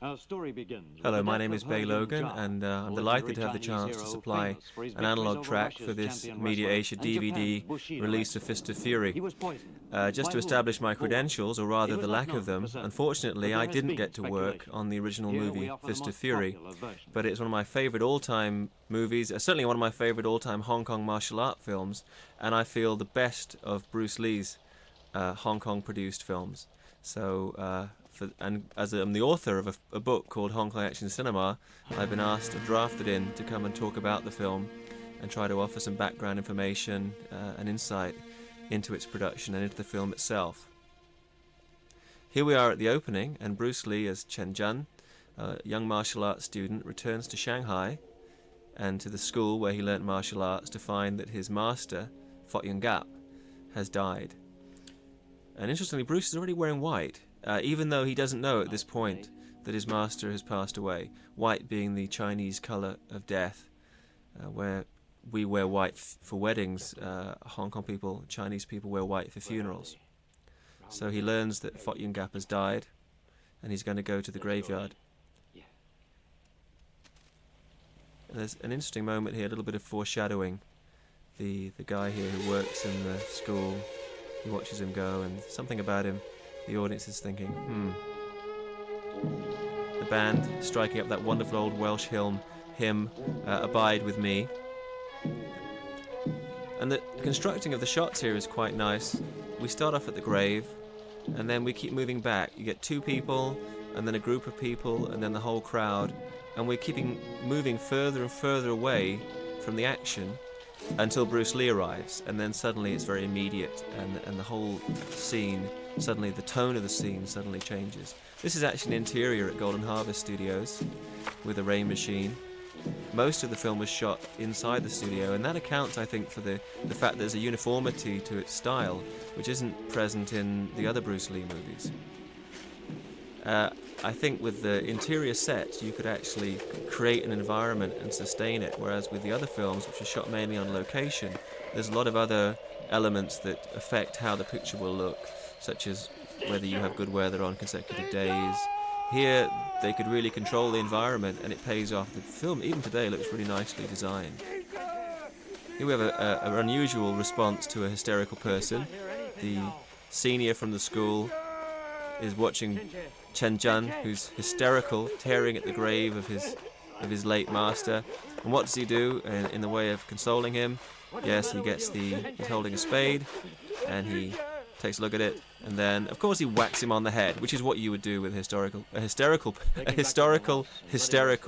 Our story begins. Hello, my name is Bei Logan, and I'm delighted to have the chance to supply an analog track for this Media Asia DVD release of Fist of Fury. Just to establish my credentials, or rather the lack of them, unfortunately I didn't get to work on the original movie Fist of Fury, but it's one of my favourite all-time movies, certainly one of my favourite all-time Hong Kong martial art films, and I feel the best of Bruce Lee's Hong Kong-produced films. So, and as I'm the author of a book called Hong Kong Action Cinema, I've been asked and drafted in to come and talk about the film and try to offer some background information and insight into its production and into the film itself. Here we are at the opening, and Bruce Lee as Chen Zhen, a young martial arts student, returns to Shanghai and to the school where he learnt martial arts to find that his master, Fot Yun Gap, has died. And interestingly, Bruce is already wearing white, even though he doesn't know at this point that his master has passed away. White being the Chinese colour of death, where we wear white for weddings. Hong Kong people, Chinese people wear white for funerals. So he learns that Fot Yun Gap has died, and he's going to go to the graveyard. And there's an interesting moment here, a little bit of foreshadowing. The guy here who works in the school, he watches him go, and something about him, the audience is thinking, The band striking up that wonderful old Welsh hymn, Abide With Me. And the constructing of the shots here is quite nice. We start off at the grave, and then we keep moving back. You get two people, and then a group of people, and then the whole crowd, and we're keeping moving further and further away from the action until Bruce Lee arrives, and then suddenly it's very immediate, and the whole scene, suddenly the tone of the scene suddenly changes. This is actually an interior at Golden Harvest Studios with a rain machine. Most of the film was shot inside the studio, and that accounts, I think, for the fact there's a uniformity to its style, which isn't present in the other Bruce Lee movies. I think with the interior sets you could actually create an environment and sustain it, whereas with the other films, which are shot mainly on location, there's a lot of other elements that affect how the picture will look, such as whether you have good weather on consecutive days. Here they could really control the environment, and it pays off. The film, even today, looks really nicely designed. Here we have an unusual response to a hysterical person. The senior from the school is watching Chen Zhen, who's hysterical, tearing at the grave of his late master. And what does he do in the way of consoling him? Yes, he's holding a spade, and he takes a look at it, and then of course he whacks him on the head, which is what you would do with a hysterical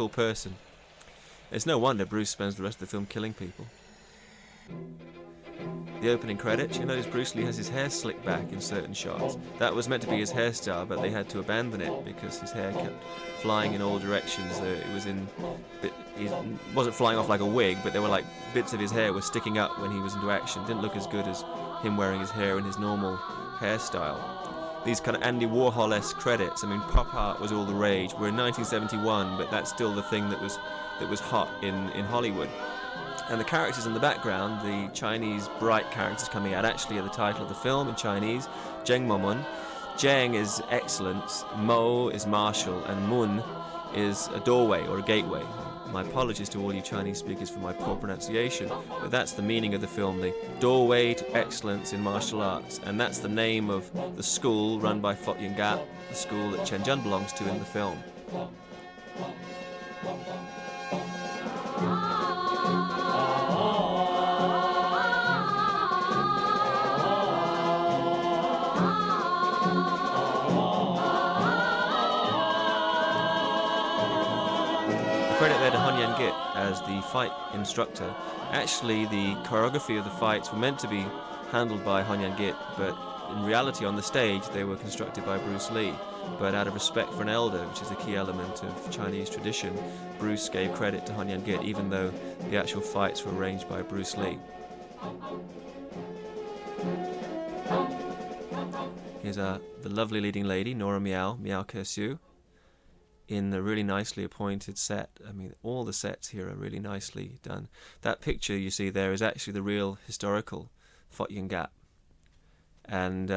person. It's no wonder Bruce spends the rest of the film killing people. The opening credits, you notice Bruce Lee has his hair slicked back in certain shots. That was meant to be his hairstyle, but they had to abandon it because his hair kept flying in all directions. He wasn't flying off like a wig, but there were like bits of his hair were sticking up when he was into action. Didn't look as good as him wearing his hair in his normal hairstyle. These kind of Andy Warhol-esque credits. I mean, pop art was all the rage. We're in 1971, but that's still the thing that was hot in Hollywood. And the characters in the background, the Chinese bright characters coming out, actually are the title of the film in Chinese, Zheng Momun. Zheng is excellence, Mo is martial, and Mun is a doorway or a gateway. My apologies to all you Chinese speakers for my poor pronunciation, but that's the meaning of the film, the doorway to excellence in martial arts, and that's the name of the school run by Fot Yun Gap, the school that Chen Zhen belongs to in the film. Credit there to Han Yan-git as the fight instructor. Actually, the choreography of the fights were meant to be handled by Han Yan-git, but in reality on the stage they were constructed by Bruce Lee. But out of respect for an elder, which is a key element of Chinese tradition, Bruce gave credit to Han Yan-git, even though the actual fights were arranged by Bruce Lee. Here's the lovely leading lady, Nora Miao Kersiu, in a really nicely appointed set. I mean, all the sets here are really nicely done. That picture you see there is actually the real historical Fot Yun Gap. And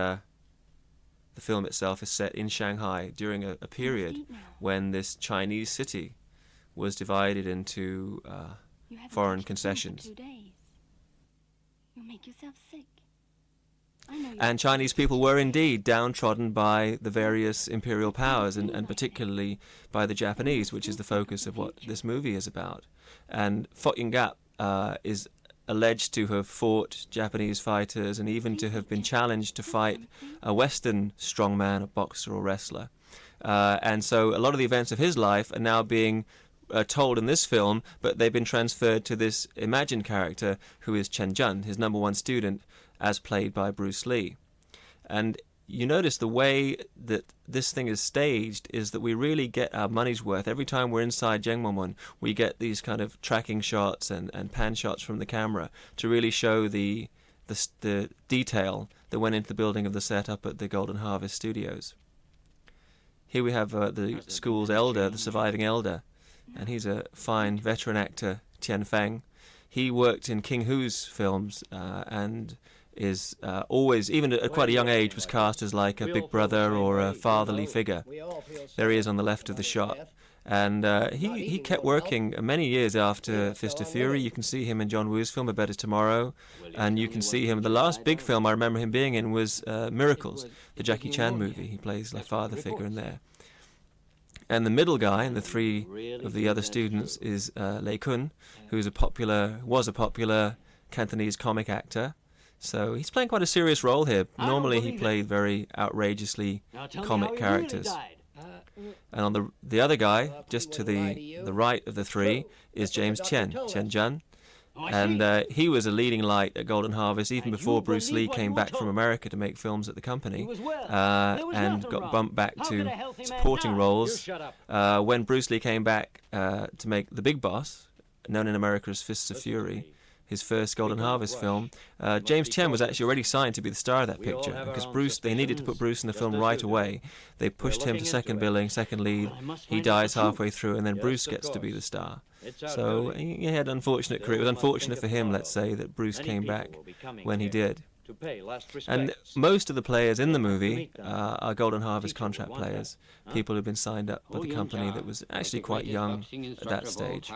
the film itself is set in Shanghai during a period when this Chinese city was divided into foreign concessions. You'll make yourself sick. And Chinese people were indeed downtrodden by the various imperial powers, and particularly by the Japanese, which is the focus of what this movie is about. And Fok Ying Gap is alleged to have fought Japanese fighters and even to have been challenged to fight a Western strongman, a boxer or wrestler. And so a lot of the events of his life are now being told in this film, but they've been transferred to this imagined character who is Chen Zhen, his #1 student, as played by Bruce Lee. And you notice the way that this thing is staged is that we really get our money's worth. Every time we're inside Jingwu, we get these kind of tracking shots and pan shots from the camera to really show the detail that went into the building of the set up at the Golden Harvest Studios. Here we have the school's elder, the surviving elder, and he's a fine veteran actor, Tian Feng. He worked in King Hu's films and is always, even at quite a young age, was cast as like a big brother or a fatherly figure. There he is on the left of the shot. And he kept working many years after Fist of Fury. You can see him in John Woo's film A Better Tomorrow, and you can see him, the last big film I remember him being in was Miracles, the Jackie Chan movie. He plays the father figure in there. And the middle guy, and the three of the other students, is Lei Kun, who was a popular Cantonese comic actor. So he's playing quite a serious role here. Normally he played very outrageously comic characters. And on the other guy, just to the right of the three, is James Chen Zhen. And he was a leading light at Golden Harvest even before Bruce Lee came back from America to make films at the company, and got bumped back to supporting roles. When Bruce Lee came back to make The Big Boss, known in America as Fists of Fury, his first Golden Harvest film, James Chen was actually already signed to be the star of that picture, because they needed to put Bruce in the film right away. They pushed him to second billing, second lead. He dies halfway through, and then Bruce gets to be the star. So he had an unfortunate career. It was unfortunate for him, let's say, that Bruce came back when he did. And most of the players in the movie are Golden Harvest contract players, people who've been signed up by the company that was actually quite young at that stage.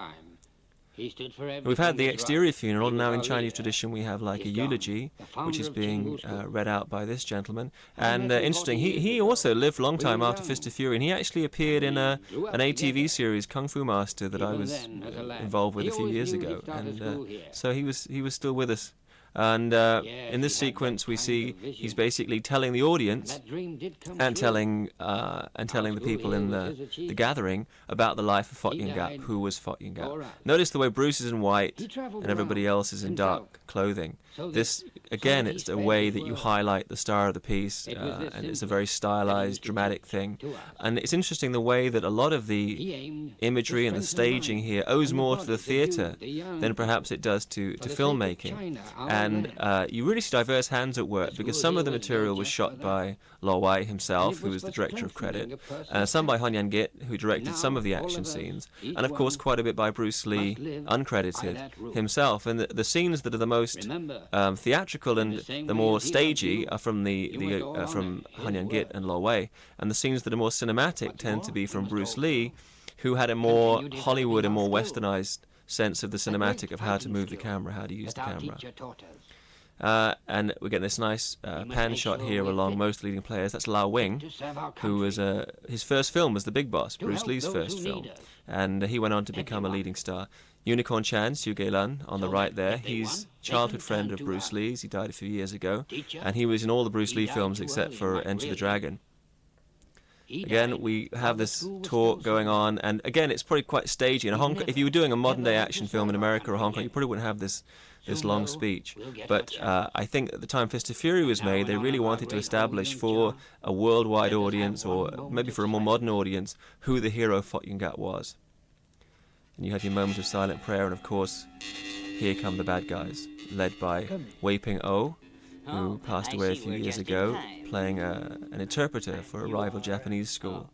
We've had the exterior funeral. Now in Chinese tradition we have like a eulogy, which is being read out by this gentleman. And interesting, he also lived a long time after Fist of Fury, and he actually appeared in an ATV series, Kung Fu Master, that I was involved with a few years ago. And so he was still with us. And in this sequence, we see he's basically telling the audience and telling the people in the gathering about the life of Fok Ying Gap, who was Fok Ying Gap. Notice the way Bruce is in white and everybody else is in dark clothing. This, again, it's a way that you highlight the star of the piece, and it's a very stylized, dramatic thing. And it's interesting the way that a lot of the imagery and the staging here owes more to the theatre than perhaps it does to filmmaking. And you really see diverse hands at work, because some of the material was shot by Lo Wei himself, who was the director of credit, some by Han Yan-git, who directed some of the action scenes, and of course quite a bit by Bruce Lee, uncredited, himself. And the scenes that are the most theatrical and the more stagey are from from Han Yan-git and Lo Wei, and the scenes that are more cinematic tend to be from Bruce Lee, who had a more Hollywood and more westernized sense of the cinematic, of how to move the camera, how to use the camera. And we get this nice pan shot here along most leading players. That's Lo Wei, who was his first film was The Big Boss, Bruce Lee's first film, and he went on to become a leading star. Unicorn Chan, Xu Geilan, on the right there, he's childhood friend of Bruce Lee's. He died a few years ago, and he was in all the Bruce Lee films except for Enter the Dragon. Again, we have this talk going on, and again, it's probably quite stagey. In Hong Kong, if you were doing a modern-day action film in America or Hong Kong, you probably wouldn't have this long speech. But I think at the time Fist of Fury was made, they really wanted to establish for a worldwide audience, or maybe for a more modern audience, who the hero Fok Ying Gap was. And you have your moment of silent prayer, and of course, here come the bad guys, led by Wei Ping-oh, who passed away a few years ago, playing an interpreter for a rival Japanese school.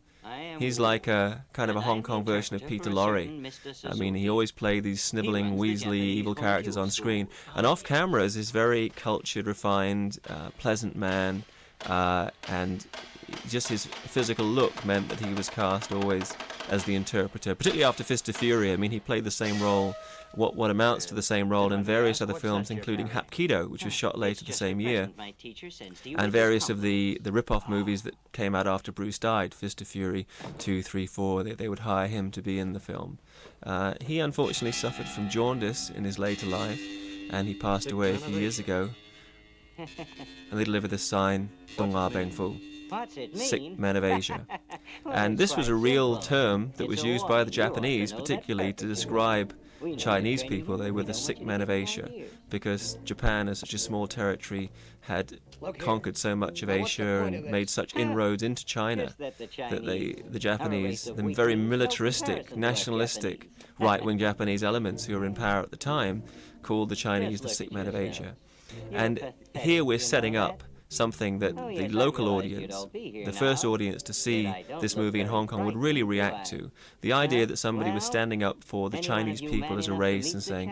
He's like a kind of a Hong Kong version of Peter Lorre. I mean, he always played these snivelling, weaselly, evil characters on screen. And off camera is this very cultured, refined, pleasant man and just his physical look meant that he was cast always as the interpreter, particularly after Fist of Fury. I mean, he played the same role, what amounts to the same role in various other films, including Hapkido, which was shot later the same year, and various of the rip-off movies that came out after Bruce died, Fist of Fury 2, 3, 4, they would hire him to be in the film. He unfortunately suffered from jaundice in his later life, and he passed away a few years ago. And they delivered this sign, Dong A Beng Fu, sick men of Asia. And this was a real term that was used by the Japanese, particularly to describe Chinese people. They were the sick men of Asia, because Japan, as such a small territory, had conquered so much of Asia and made such inroads into China that the Japanese, the very militaristic, nationalistic, right-wing Japanese elements who were in power at the time, called the Chinese the sick men of Asia. And here we're setting up something that the local audience, the first audience to see this movie in Hong Kong, would really react to. The idea that somebody was standing up for the Chinese people as a race and saying,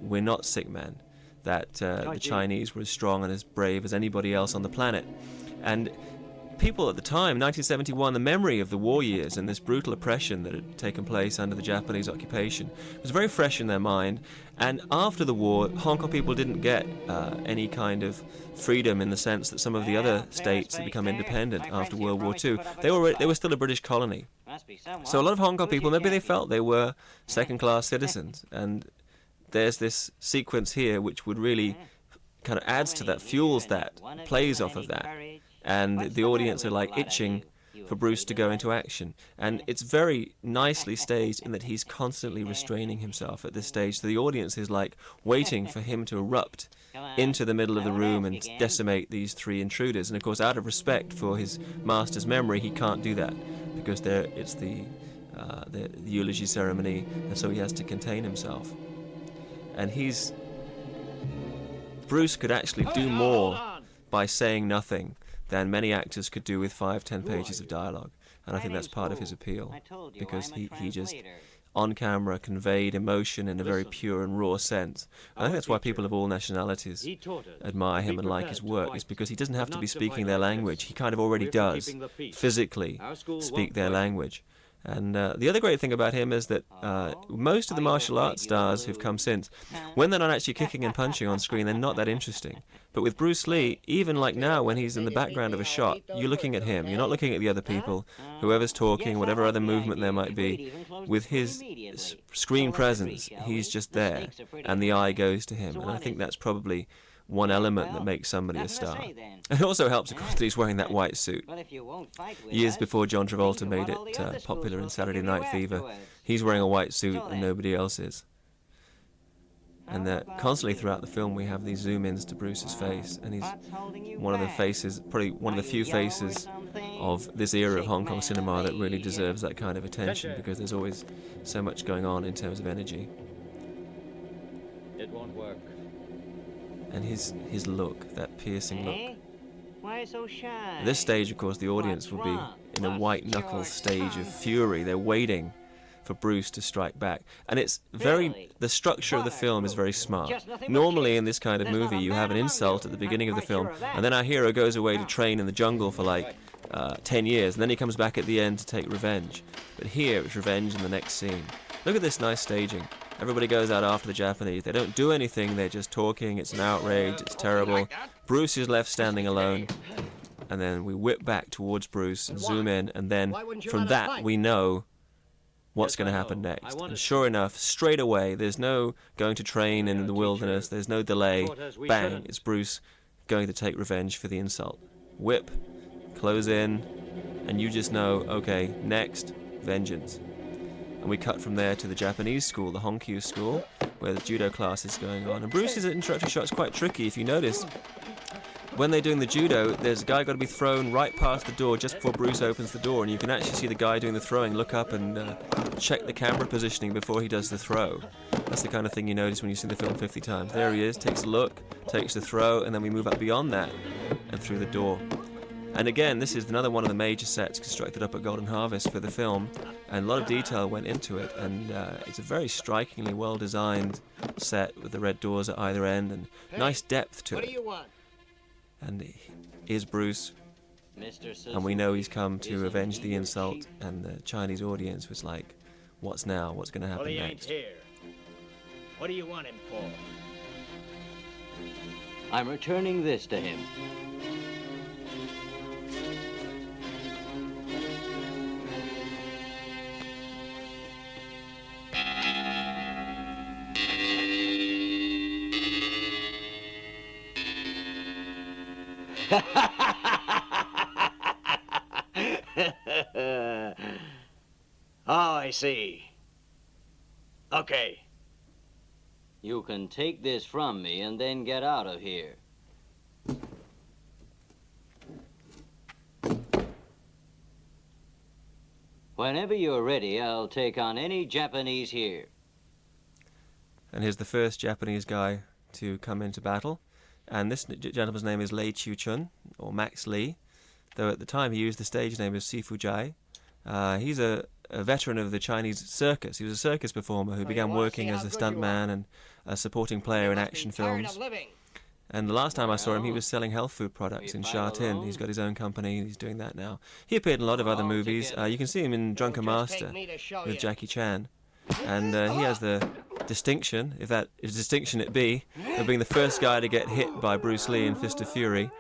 we're not sick men, that the Chinese were as strong and as brave as anybody else on the planet. And people at the time, 1971, the memory of the war years and this brutal oppression that had taken place under the Japanese occupation was very fresh in their mind. And after the war, Hong Kong people didn't get any kind of freedom in the sense that some of the other states had become independent after World War II. They were still a British colony. So a lot of Hong Kong people, maybe they felt they were second-class citizens. And there's this sequence here which would really kind of adds to that, fuels that, plays off of that. And the audience are like itching for Bruce to go into action. And it's very nicely staged in that he's constantly restraining himself at this stage. So the audience is like waiting for him to erupt into the middle of the room and decimate these three intruders. And of course, out of respect for his master's memory, he can't do that because it's the eulogy ceremony, and so he has to contain himself. And Bruce could actually do more by saying nothing than many actors could do with 5-10 pages of dialogue. And I think that's part of his appeal, because he just, on camera, conveyed emotion in a very pure and raw sense. And I think that's why people of all nationalities admire him and like his work, is because he doesn't have to be speaking their language. He kind of already does, physically, speak their language. And the other great thing about him is that most of the martial arts stars who've come since, when they're not actually kicking and punching on screen, they're not that interesting. But with Bruce Lee, even like now when he's in the background of a shot, you're looking at him. You're not looking at the other people, whoever's talking, whatever other movement there might be. With his screen presence, he's just there, and the eye goes to him. And I think that's probably one element that makes somebody a star. It also helps, of course, that he's wearing that white suit. Years before John Travolta made it popular in Saturday Night Fever, he's wearing a white suit and nobody else is. And constantly throughout the film we have these zoom-ins to Bruce's face, and he's one of the faces, probably one of the few faces of this era of Hong Kong cinema that really deserves that kind of attention, because there's always so much going on in terms of energy. It won't work. And his look, that piercing look. Why so shy? At this stage, of course, the audience will be in a white-knuckle stage of fury. They're waiting for Bruce to strike back. And it's the structure of the film is very smart. Normally in this kind of movie, you have an insult at the beginning of the film, and then our hero goes away to train in the jungle for like 10 years, and then he comes back at the end to take revenge. But here, it's revenge in the next scene. Look at this nice staging. Everybody goes out after the Japanese. They don't do anything, they're just talking. It's an outrage, it's terrible. Bruce is left standing alone. And then we whip back towards Bruce and zoom in, and then from that we know what's going to happen next. And sure enough, straight away, there's no going to train in the wilderness, there's no delay. Bang, it's Bruce going to take revenge for the insult. Whip, close in, and you just know, okay, next, vengeance. And we cut from there to the Japanese school, the Honkyu school, where the judo class is going on. And Bruce's introductory shot is quite tricky. If you notice, when they're doing the judo, there's a guy got to be thrown right past the door just before Bruce opens the door, and you can actually see the guy doing the throwing look up and check the camera positioning before he does the throw. That's the kind of thing you notice when you see the film 50 times. There he is, takes a look, takes the throw, and then we move up beyond that and through the door. And again, this is another one of the major sets constructed up at Golden Harvest for the film, and a lot of detail went into it, and it's a very strikingly well-designed set with the red doors at either end, and nice depth to it. And here's Bruce And we know he's come to avenge the insult, and the Chinese audience was like, what's now? What's going to happen next? Here. What do you want him for? I'm returning this to him. Oh, I see. Okay. You can take this from me and then get out of here. Whenever you're ready, I'll take on any Japanese here. And here's the first Japanese guy to come into battle. And this gentleman's name is Lei Chiu-chun, or Max Lee, though at the time he used the stage name as Sifu Jai. He's a veteran of the Chinese circus. He was a circus performer who began working as a stuntman and a supporting player in action films. And the last time I saw him, he was selling health food products in Sha Tin. He's got his own company, he's doing that now. He appeared in a lot of other movies. You can see him in Drunken Master with Jackie Chan. And he has the distinction, if that is distinction it be, of being the first guy to get hit by Bruce Lee in Fist of Fury.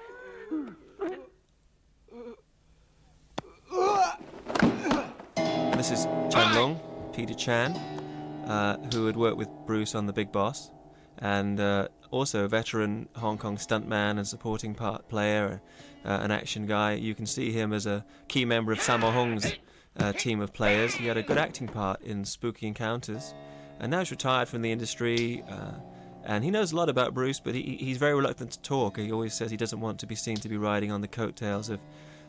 This is Chen Long, Peter Chan, who had worked with Bruce on The Big Boss, and also a veteran Hong Kong stuntman and supporting part player, an action guy. You can see him as a key member of Sammo Hung's team of players. He had a good acting part in Spooky Encounters, and now he's retired from the industry, and he knows a lot about Bruce, but he's very reluctant to talk. He always says he doesn't want to be seen to be riding on the coattails of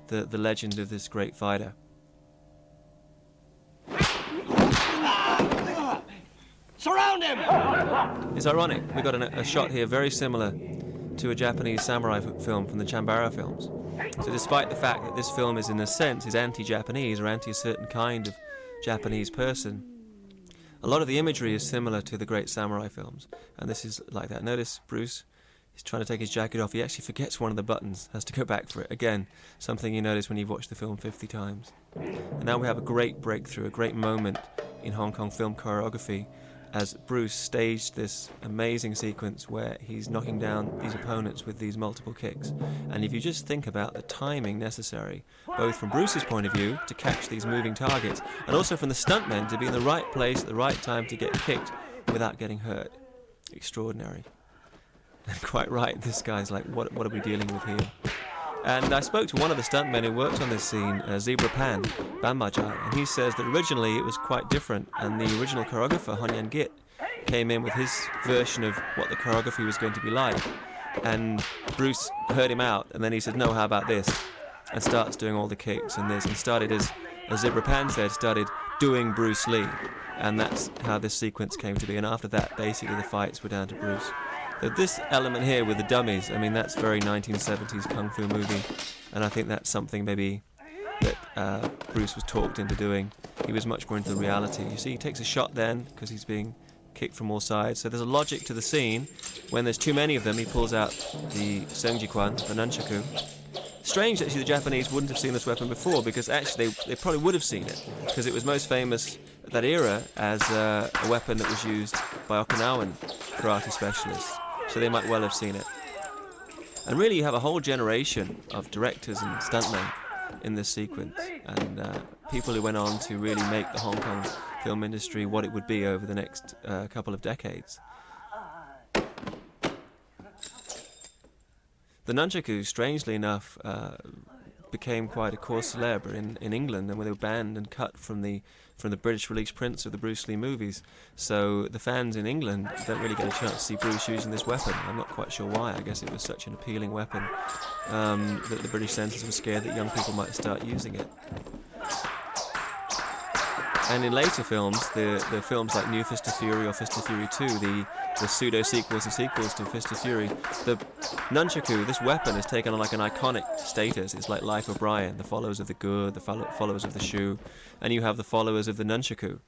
the legend of this great fighter. Surround him! It's ironic, we've got a shot here very similar to a Japanese samurai film from the Chambara films. So despite the fact that this film is in a sense is anti-Japanese or anti a certain kind of Japanese person, a lot of the imagery is similar to the great samurai films, and this is like that. Notice Bruce, he's trying to take his jacket off, he actually forgets one of the buttons, has to go back for it. Again, something you notice when you've watched the film 50 times. And now we have a great breakthrough, a great moment in Hong Kong film choreography as Bruce staged this amazing sequence where he's knocking down these opponents with these multiple kicks. And if you just think about the timing necessary, both from Bruce's point of view to catch these moving targets, and also from the stuntmen to be in the right place at the right time to get kicked without getting hurt. Extraordinary. And quite right, this guy's like, what are we dealing with here? And I spoke to one of the stuntmen who worked on this scene, Zebra Pan, Banmajai, and he says that originally it was quite different, and the original choreographer, Honyan Git, came in with his version of what the choreography was going to be like. And Bruce heard him out, and then he said, no, how about this? And starts doing all the kicks and this, and started, as Zebra Pan said, started doing Bruce Lee. And that's how this sequence came to be, and after that, basically the fights were down to Bruce. This element here with the dummies, I mean, that's very 1970s kung fu movie, and I think that's something maybe that Bruce was talked into doing. He was much more into the reality. You see, he takes a shot then because he's being kicked from all sides. So there's a logic to the scene. When there's too many of them, he pulls out the Sengjikwan, the nunchaku. Strange, actually, the Japanese wouldn't have seen this weapon before, because actually they probably would have seen it, because it was most famous at that era as a weapon that was used by Okinawan karate specialists. So they might well have seen it. And really you have a whole generation of directors and stuntmen in this sequence, and people who went on to really make the Hong Kong film industry what it would be over the next couple of decades. The nunchaku, strangely enough, became quite a cause célèbre in England, and they were banned and cut from the British release prints of the Bruce Lee movies. So the fans in England don't really get a chance to see Bruce using this weapon. I'm not quite sure why. I guess it was such an appealing weapon that the British censors were scared that young people might start using it. And in later films, the films like New Fist of Fury or Fist of Fury 2, the pseudo-sequels and sequels to Fist of Fury, the nunchaku, this weapon, has taken on like an iconic status. It's like Life of Brian, the followers of the good, the followers of the shoe, and you have the followers of the nunchaku.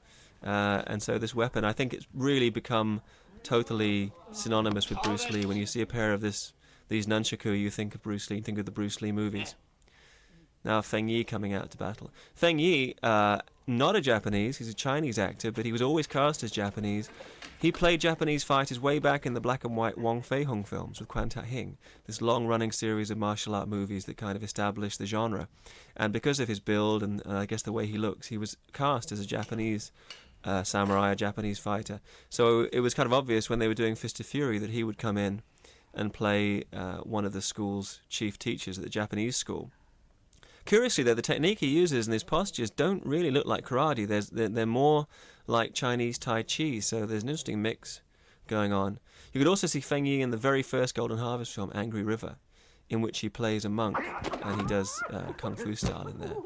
And so this weapon, I think it's really become totally synonymous with Bruce Lee. When you see a pair of these nunchaku, you think of Bruce Lee, you think of the Bruce Lee movies. Now Feng Yi coming out to battle. Feng Yi, not a Japanese, he's a Chinese actor, but he was always cast as Japanese. He played Japanese fighters way back in the black and white Wong Fei-hung films with Quan Ta-hing, this long-running series of martial art movies that kind of established the genre. And because of his build and I guess the way he looks, he was cast as a Japanese samurai, a Japanese fighter. So it was kind of obvious when they were doing Fist of Fury that he would come in and play one of the school's chief teachers at the Japanese school. Curiously, though, the technique he uses and his postures don't really look like karate. They're more like Chinese Tai Chi, so there's an interesting mix going on. You could also see Feng Yi in the very first Golden Harvest film, Angry River, in which he plays a monk, and he does Kung Fu style in there.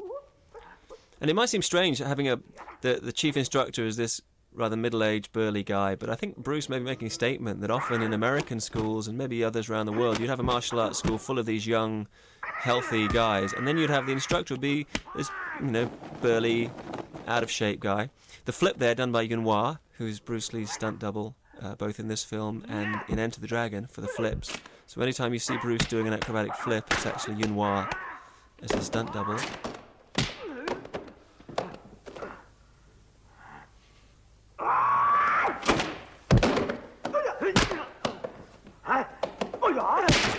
And it might seem strange having the chief instructor is this rather middle-aged, burly guy, but I think Bruce may be making a statement that often in American schools, and maybe others around the world, you'd have a martial arts school full of these young, healthy guys, and then you'd have the instructor would be this, burly, out-of-shape guy. The flip there done by Yunhua, who's Bruce Lee's stunt double, both in this film and in Enter the Dragon, for the flips. So anytime you see Bruce doing an acrobatic flip, it's actually Yunhua as a stunt double.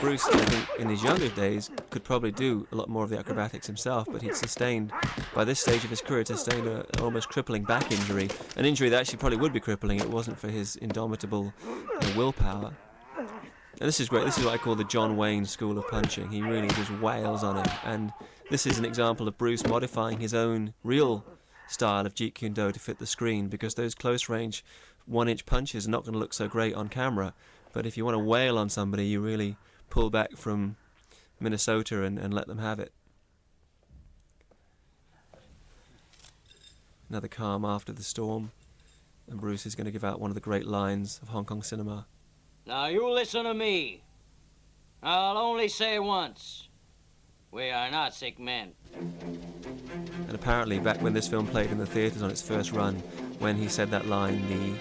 Bruce, I think, in his younger days, could probably do a lot more of the acrobatics himself, but he'd sustained, by this stage of his career, an almost crippling back injury, an injury that actually probably would be crippling if it wasn't for his indomitable willpower. And this is great. This is what I call the John Wayne school of punching. He really just wails on him, and this is an example of Bruce modifying his own real style of Jeet Kune Do to fit the screen, because those close-range 1-inch punches are not going to look so great on camera. But if you want to wail on somebody, you really pull back from Minnesota and let them have it. Another calm after the storm, and Bruce is going to give out one of the great lines of Hong Kong cinema. Now you listen to me. I'll only say once. We are not sick men. And apparently, back when this film played in the theatres on its first run, when he said that line, the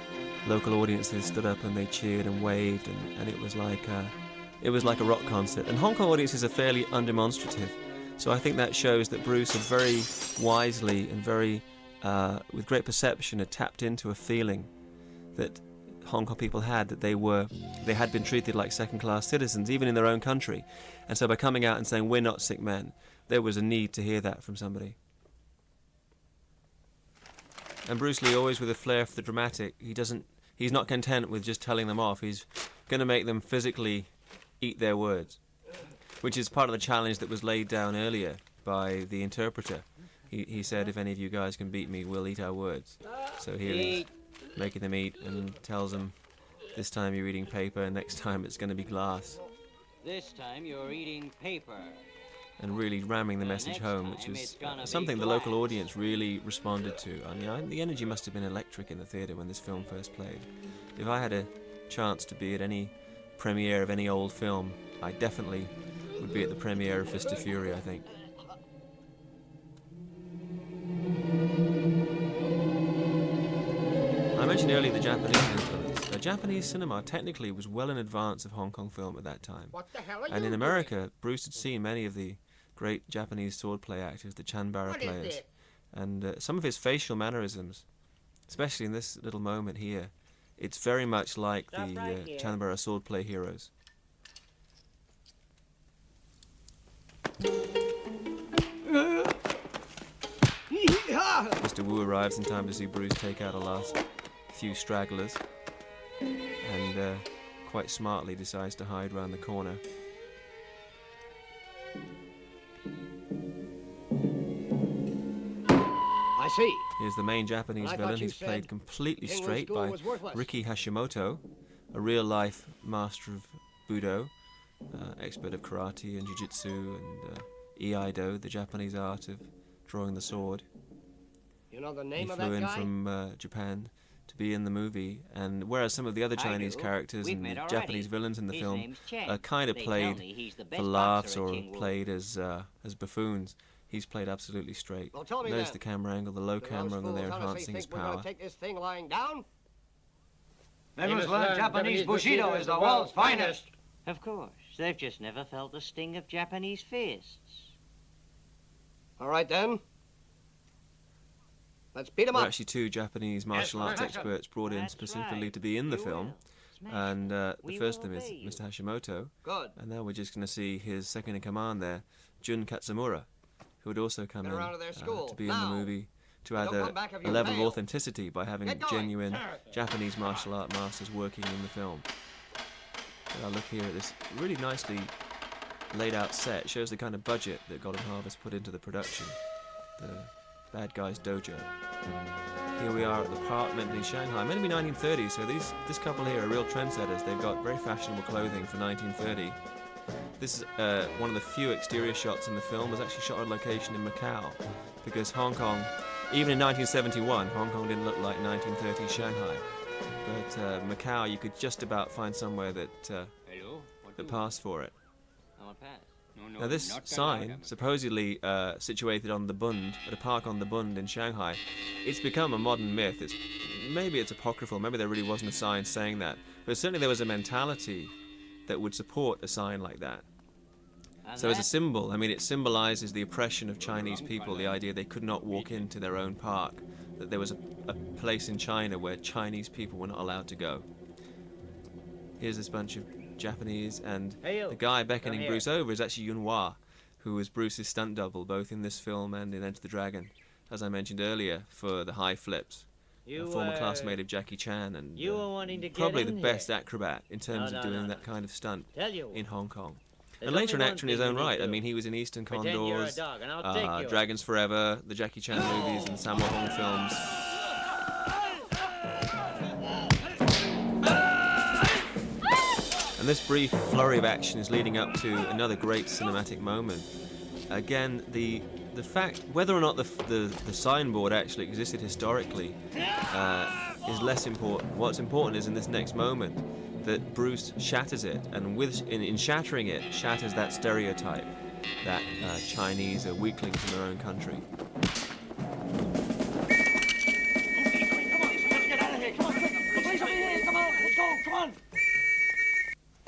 local audiences stood up and they cheered and waved, and it was like a rock concert. And Hong Kong audiences are fairly undemonstrative, so I think that shows that Bruce had very wisely and very with great perception had tapped into a feeling that Hong Kong people had, that they had been treated like second-class citizens, even in their own country. And so by coming out and saying, we're not sick men, there was a need to hear that from somebody. And Bruce Lee, always with a flair for the dramatic, he's not content with just telling them off. He's going to make them physically eat their words, which is part of the challenge that was laid down earlier by the interpreter. He said, if any of you guys can beat me, we'll eat our words. So here he's making them eat and tells them, this time you're eating paper, and next time it's going to be glass. This time you're eating paper. And really ramming the message home, which was something the local audience really responded to. I mean, the energy must have been electric in the theatre when this film first played. If I had a chance to be at any premiere of any old film, I definitely would be at the premiere of Fist of Fury, I think. I mentioned earlier the Japanese influence. Japanese cinema technically was well in advance of Hong Kong film at that time. And in America, Bruce had seen many of the great Japanese swordplay actors, the Chanbara players, and some of his facial mannerisms, especially in this little moment here, it's very much like the Chanbara swordplay heroes. Mr. Wu arrives in time to see Bruce take out a last few stragglers, and quite smartly decides to hide round the corner. I see. Here's the main Japanese villain, who's played completely straight by Riki Hashimoto, a real-life master of Budo, expert of karate and jiu-jitsu and iaido, the Japanese art of drawing the sword. You know the name he of that flew in guy? from Japan to be in the movie, and whereas some of the other Chinese characters and the Japanese villains in the film are kind of played for laughs or played as buffoons, he's played absolutely straight. Well, tell me Notice then. the camera angle, the low camera angle there enhancing his We're power. gonna take this thing lying down? They must learn Japanese Bushido is the world's finest. Of course. They've just never felt the sting of Japanese fists. All right, then. Let's beat him There are up. actually 2 Japanese martial arts experts brought in specifically to be in the film, and the first of them is Mr. Hashimoto, Good. and now we're just going to see his second-in-command there, Jun Katsumura, who would also come Get in around to their school. to be in the Now. movie to Don't add come back if a you level of fail. authenticity by having Get going. genuine Japanese martial art masters working in the film. But I'll look here at this really nicely laid out set. It shows the kind of budget that Golden Harvest put into the production. The bad guy's dojo. Here we are at the park meant in Shanghai. Meant to be 1930s, so this couple here are real trendsetters. They've got very fashionable clothing for 1930. This is one of the few exterior shots in the film. It was actually shot on location in Macau, because Hong Kong, even in 1971, Hong Kong didn't look like 1930s Shanghai. But Macau, you could just about find somewhere that passed for it. Now this sign, supposedly situated on the Bund, at a park on the Bund in Shanghai, it's become a modern myth. Maybe it's apocryphal, maybe there really wasn't a sign saying that, but certainly there was a mentality that would support a sign like that. So as a symbol, I mean, it symbolizes the oppression of Chinese people, the idea they could not walk into their own park, that there was a place in China where Chinese people were not allowed to go. Here's this bunch of Japanese, and the guy beckoning Bruce over is actually Yunhua, who was Bruce's stunt double both in this film and in Enter the Dragon, as I mentioned earlier, for the high flips. A former classmate of Jackie Chan, and probably the best acrobat in terms of doing that kind of stunt in Hong Kong. And later an actor in his own right. I mean, he was in Eastern Condors, Dragons Forever, the Jackie Chan movies, and Sammo Hung films. And this brief flurry of action is leading up to another great cinematic moment. Again, the fact whether or not the signboard actually existed historically is less important. What's important is in this next moment that Bruce shatters it, and in shattering it, shatters that stereotype that Chinese are weaklings in their own country.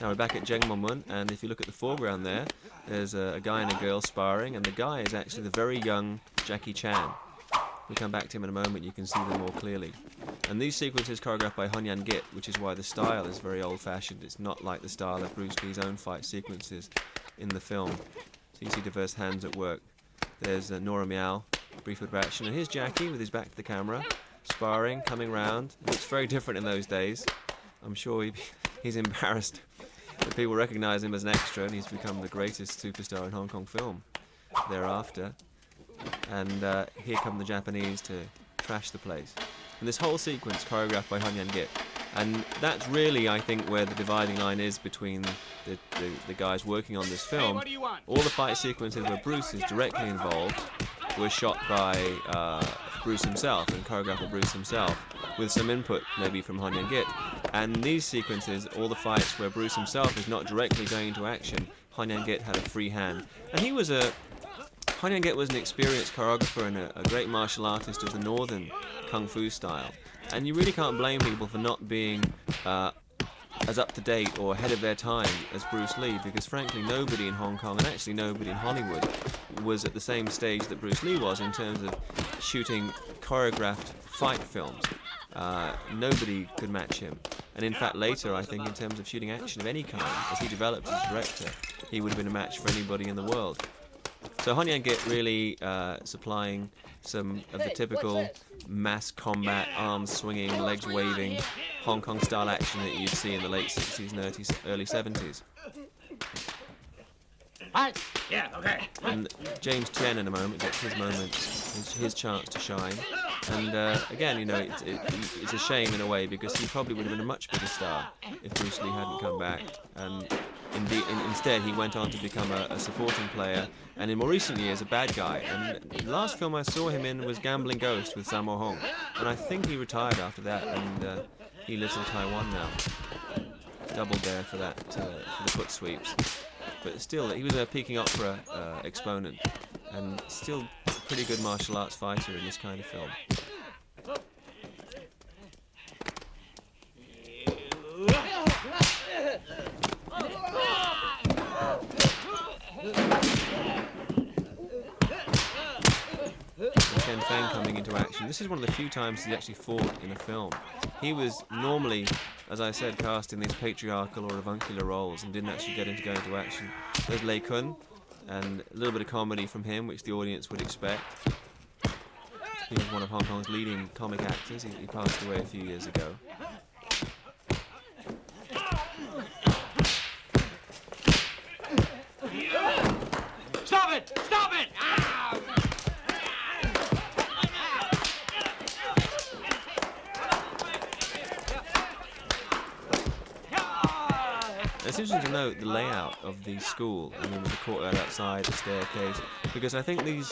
Now we're back at Zhengmonmun, and if you look at the foreground there's a guy and a girl sparring, and the guy is actually the very young Jackie Chan. We'll come back to him in a moment, you can see them more clearly. And these sequences choreographed by Huo Yuanjia, which is why the style is very old-fashioned. It's not like the style of Bruce Lee's own fight sequences in the film. So you see diverse hands at work. There's Nora Miao, brief action, and here's Jackie with his back to the camera, sparring, coming round. It looks very different in those days. I'm sure he's embarrassed that people recognize him as an extra, and he's become the greatest superstar in Hong Kong film thereafter. And here come the Japanese to trash the place. And this whole sequence choreographed by Huo Yuanjia. And that's really, I think, where the dividing line is between the guys working on this film. All the fight sequences where Bruce is directly involved were shot by Bruce himself and choreographed by Bruce himself, with some input maybe from Huo Yuanjia. And these sequences, all the fights where Bruce himself is not directly going into action, Huo Yuanjia had a free hand. And Huo Yuanjia was an experienced choreographer and a great martial artist of the northern kung fu style. And you really can't blame people for not being as up-to-date or ahead of their time as Bruce Lee, because frankly nobody in Hong Kong, and actually nobody in Hollywood, was at the same stage that Bruce Lee was in terms of shooting choreographed fight films. Nobody could match him. And in fact later, I think in terms of shooting action of any kind, as he developed as a director, he would have been a match for anybody in the world. So Huo Yuanjia really supplying some of the typical mass combat, arms swinging, legs waving, Hong Kong style action that you'd see in the late 60s and early 70s. Yeah, okay. And James Chen in a moment gets his moment, his chance to shine. And again, you know, it's a shame in a way, because he probably would have been a much bigger star if Bruce Lee hadn't come back. And instead, he went on to become a supporting player, and in more recent years, a bad guy. And the last film I saw him in was Gambling Ghost with Sammo Hung, and I think he retired after that, and he lives in Taiwan now. Doubled there for that, for the foot sweeps. But still, he was a peking opera exponent, and still a pretty good martial arts fighter in this kind of film. Chen Feng coming into action. This is one of the few times he actually fought in a film. He was normally, as I said, cast in these patriarchal or avuncular roles and didn't actually get go into action. There's Lei Kun, and a little bit of comedy from him, which the audience would expect. He was one of Hong Kong's leading comic actors. He passed away a few years ago. Stop it! Stop it! It's interesting to note the layout of the school, I mean, with the courtyard outside, the staircase, because I think the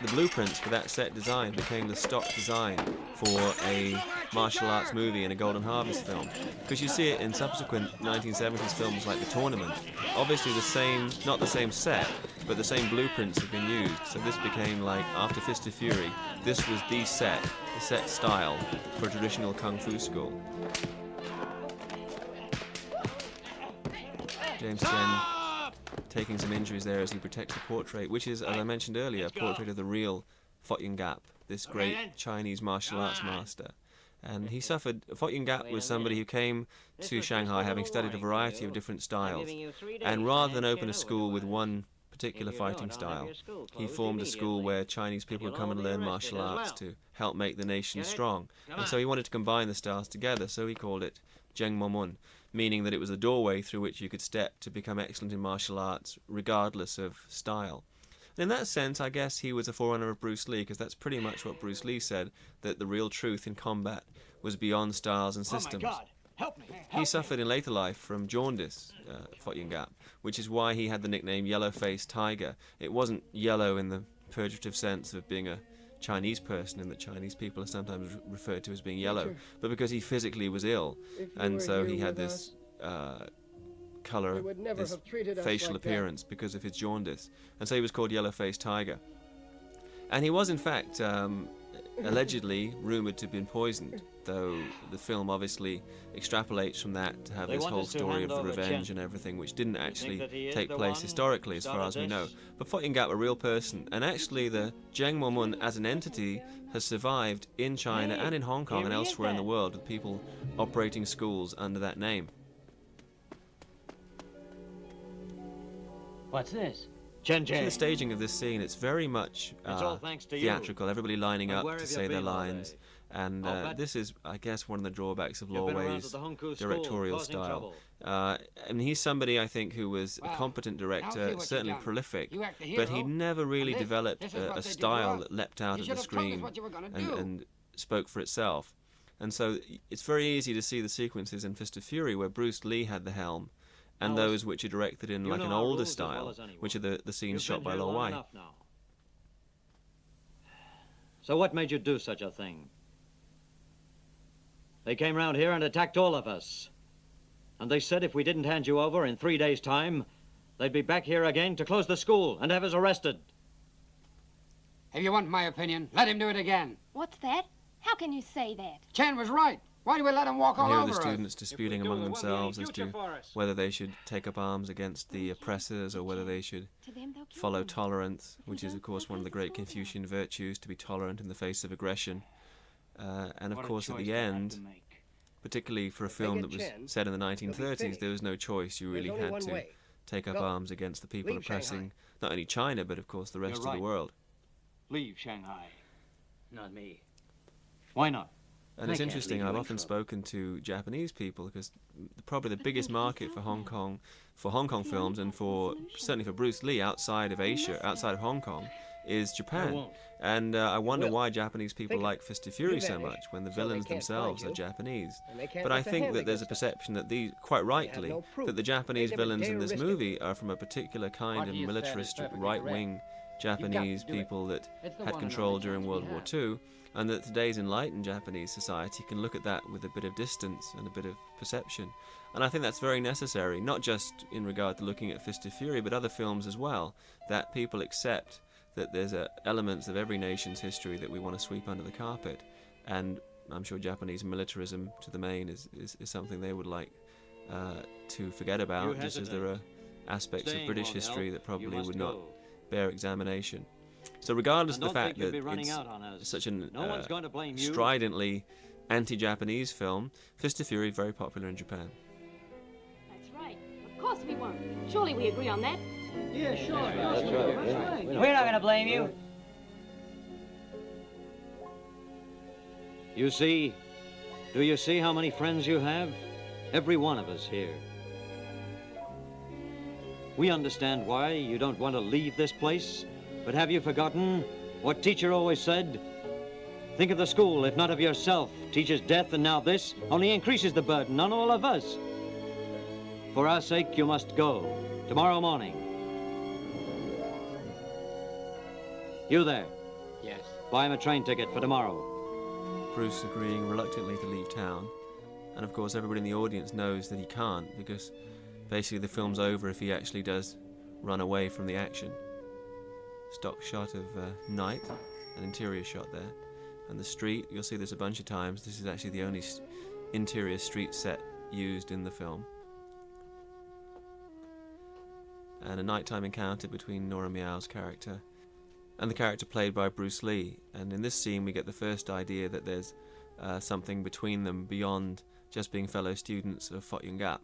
blueprints for that set design became the stock design for a martial arts movie and a Golden Harvest film. Because you see it in subsequent 1970s films like The Tournament. Obviously not the same set, but the same blueprints have been used. So this became like, after Fist of Fury, this was the set style for a traditional kung fu school. James Chen taking some injuries there as he protects the portrait, which is, as I mentioned earlier, a portrait of the real Huo Yuanjia, this great Chinese martial arts master. And he suffered. Huo Yuanjia was somebody who came to Shanghai having studied a variety of different styles. And rather than open a school with one particular fighting style, he formed a school where Chinese people would come and learn martial arts to help make the nation strong. And so he wanted to combine the styles together, so he called it Jingwu School, meaning that it was a doorway through which you could step to become excellent in martial arts, regardless of style. And in that sense, I guess he was a forerunner of Bruce Lee, because that's pretty much what Bruce Lee said, that the real truth in combat was beyond styles and systems. Oh my God. Help me. He suffered in later life from jaundice, Huo Yuanjia, which is why he had the nickname Yellow-Faced Tiger. It wasn't yellow in the pejorative sense of being a Chinese person, and that Chinese people are sometimes referred to as being yellow, but because he physically was ill, and so he had this color, this facial appearance because of his jaundice, and so he was called Yellow-Faced Tiger. And he was in fact allegedly rumored to have been poisoned, though the film obviously extrapolates from that to have this whole story of the revenge and everything, which didn't actually take place historically as far as we know. But Huo Yuanjia, a real person, and actually the Jingwu School as an entity has survived in China and in Hong Kong and elsewhere in the world, with people operating schools under that name. What's this? Chen In the Zhen. staging of this scene, it's very much It's all thanks to you. theatrical, everybody lining And up where to have you say their been all lines. day? And I'll bet this is, I guess, one of the drawbacks of You've Lo been around Wei's to the Hong Kong directorial school, causing style. trouble. And he's somebody, I think, who was a Well, competent now see director, what certainly you've done. prolific, You act the but he hero, never really and developed this is what a they do to style us. that leapt out You of should the have told us screen what you were gonna do. and spoke for itself. And so it's very easy to see the sequences in Fist of Fury where Bruce Lee had the helm, and Now, those which are directed in you like know an our older rules as well style, as anyone. which are the scenes You've shot been by here Lo long Wei. enough now. So what made you do such a thing? They came round here and attacked all of us. And they said if we didn't hand you over in 3 days' time, they'd be back here again to close the school and have us arrested. If you want my opinion, let him do it again. What's that? How can you say that? Chen was right. Why do we let him walk all And here are over the us? students disputing among themselves as to us. whether they should take up arms against the oppressors or whether they should To them, they'll kill follow them. tolerance, which is of course one of the great Confucian virtues, to be tolerant in the face of aggression. And of course at the end, particularly for a film that was set in the 1930s, there was no choice. You really had to take up arms against the people Leave oppressing not only China but of course the rest You're of the right. world. Leave Shanghai. Not me. Why not? And I it's can't interesting, leave you I've in often trouble. spoken to Japanese people because probably the But biggest think market he's for out Hong there. Kong, films and for certainly for Bruce Lee outside of Asia, outside of Hong Kong, is Japan. won't. And I wonder will. why Japanese people Think like Fist of Fury You so vanish, much when the so they villains can't themselves find are you, Japanese. and they can't But I lift a think hand that there's a against us. perception that these, quite rightly, no proof. that the Japanese They never villains in dare this risk it. movie are from a particular kind What of you said is militarist, perfectly right-wing Japanese to do it. people that It's the had one and control only during chance World we War have. II, and that today's enlightened Japanese society can look at that with a bit of distance and a bit of perception. And I think that's very necessary, not just in regard to looking at Fist of Fury, but other films as well, that people accept that there's elements of every nation's history that we want to sweep under the carpet. And I'm sure Japanese militarism to the main is something they would like to forget about, You just as there are aspects Staying of British won't history help. that You probably must would not go. bear examination. So regardless of And the don't fact think you'll that be running it's out on us. such an No one's going to blame you. stridently anti-Japanese film, Fist of Fury very popular in Japan. That's right. Of course we won't. Surely we agree on that. Yeah, sure. That's right. We're not going to blame you. You see, do you see how many friends you have? Every one of us here. We understand why you don't want to leave this place, but have you forgotten what teacher always said? Think of the school, if not of yourself. Teacher's death and now this only increases the burden on all of us. For our sake, you must go tomorrow morning. You there, Yes. buy him a train ticket for tomorrow. Bruce agreeing reluctantly to leave town, and of course everybody in the audience knows that he can't, because basically the film's over if he actually does run away from the action. Stock shot of night, an interior shot there, and the street, you'll see this a bunch of times. This is actually the only interior street set used in the film. And a nighttime encounter between Nora Miao's character and the character played by Bruce Lee. And in this scene we get the first idea that there's something between them beyond just being fellow students of Huo Yuanjia.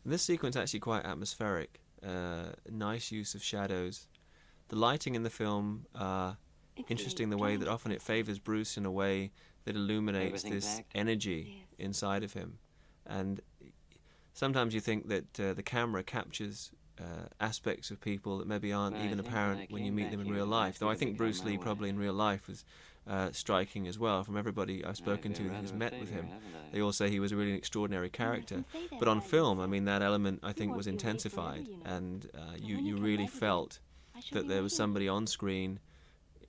This sequence is actually quite atmospheric. Nice use of shadows. The lighting in the film, interesting the way that often it favors Bruce in a way that illuminates this energy inside of him. And sometimes you think that the camera captures aspects of people that maybe aren't even apparent when you meet them in real life. Though I think Bruce Lee probably in real life was striking as well. From everybody I've spoken to who's met with him, they all say he was a really extraordinary character. But on film, I mean, that element I think was intensified, and you really felt that there was somebody on screen.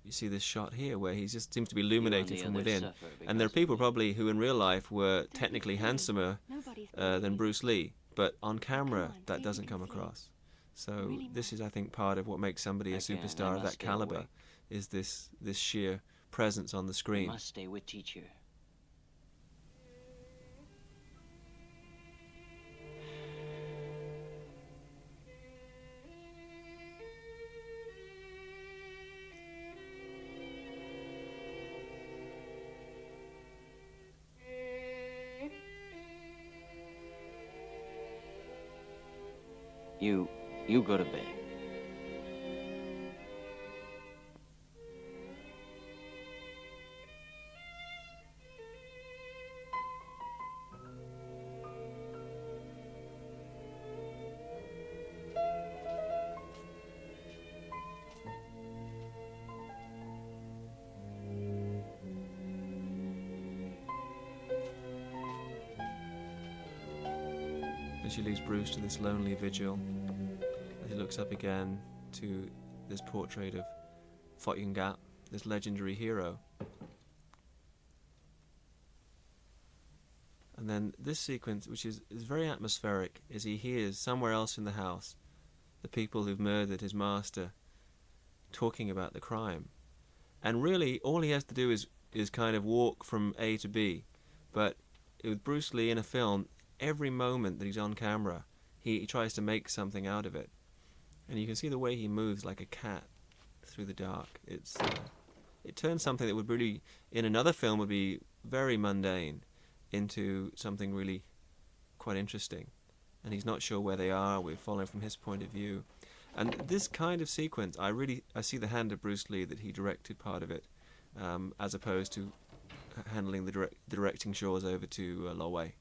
You see this shot here where he just seems to be illuminated from within. And there are people probably who in real life were technically handsomer than Bruce Lee, but on camera that doesn't come across. So this is, I think, part of what makes somebody a superstar of that caliber, is this sheer presence on the screen. Must stay with teacher. You go to bed. And she leaves Bruce to this lonely vigil. He looks up again to this portrait of Huo Yuanjia, this legendary hero. And then this sequence, which is very atmospheric, is he hears somewhere else in the house the people who've murdered his master talking about the crime. And really, all he has to do is kind of walk from A to B. But with Bruce Lee in a film, every moment that he's on camera, he tries to make something out of it. And you can see the way he moves like a cat through the dark. It turns something that would really, in another film, would be very mundane into something really quite interesting. And he's not sure where they are. We're following from his point of view. And this kind of sequence, I see the hand of Bruce Lee, that he directed part of it, as opposed to handling the directing chores over to Lo Wei.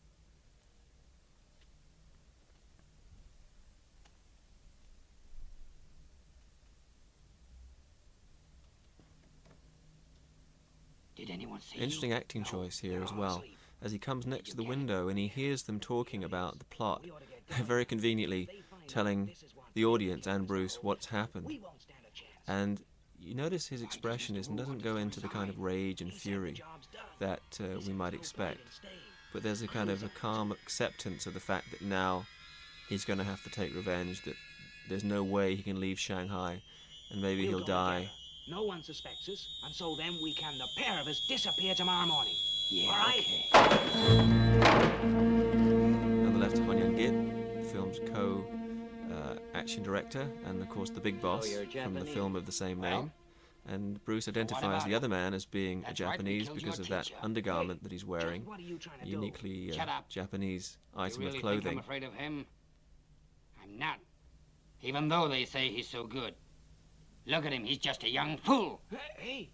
Did anyone see Interesting acting choice here as well, as he comes next to the window and he hears them talking about the plot, very conveniently telling the audience and Bruce what's happened. And you notice his expression doesn't go into the kind of rage and fury that we might expect, but there's a kind of a calm acceptance of the fact that now he's going to have to take revenge, that there's no way he can leave Shanghai, and maybe he'll die. No one suspects us, and so then we can, the pair of us, disappear tomorrow morning. Yeah, All right? okay. identifies to Huo Yuanjia, the film's co-action director, and of course the big boss from the film of the same name. And Bruce identifies the other man as being a Japanese because of that undergarment that he's wearing, a uniquely Japanese item of clothing. I'm afraid of him? I'm not. Even though they say he's so good. Look at him, he's just a young fool. Hey!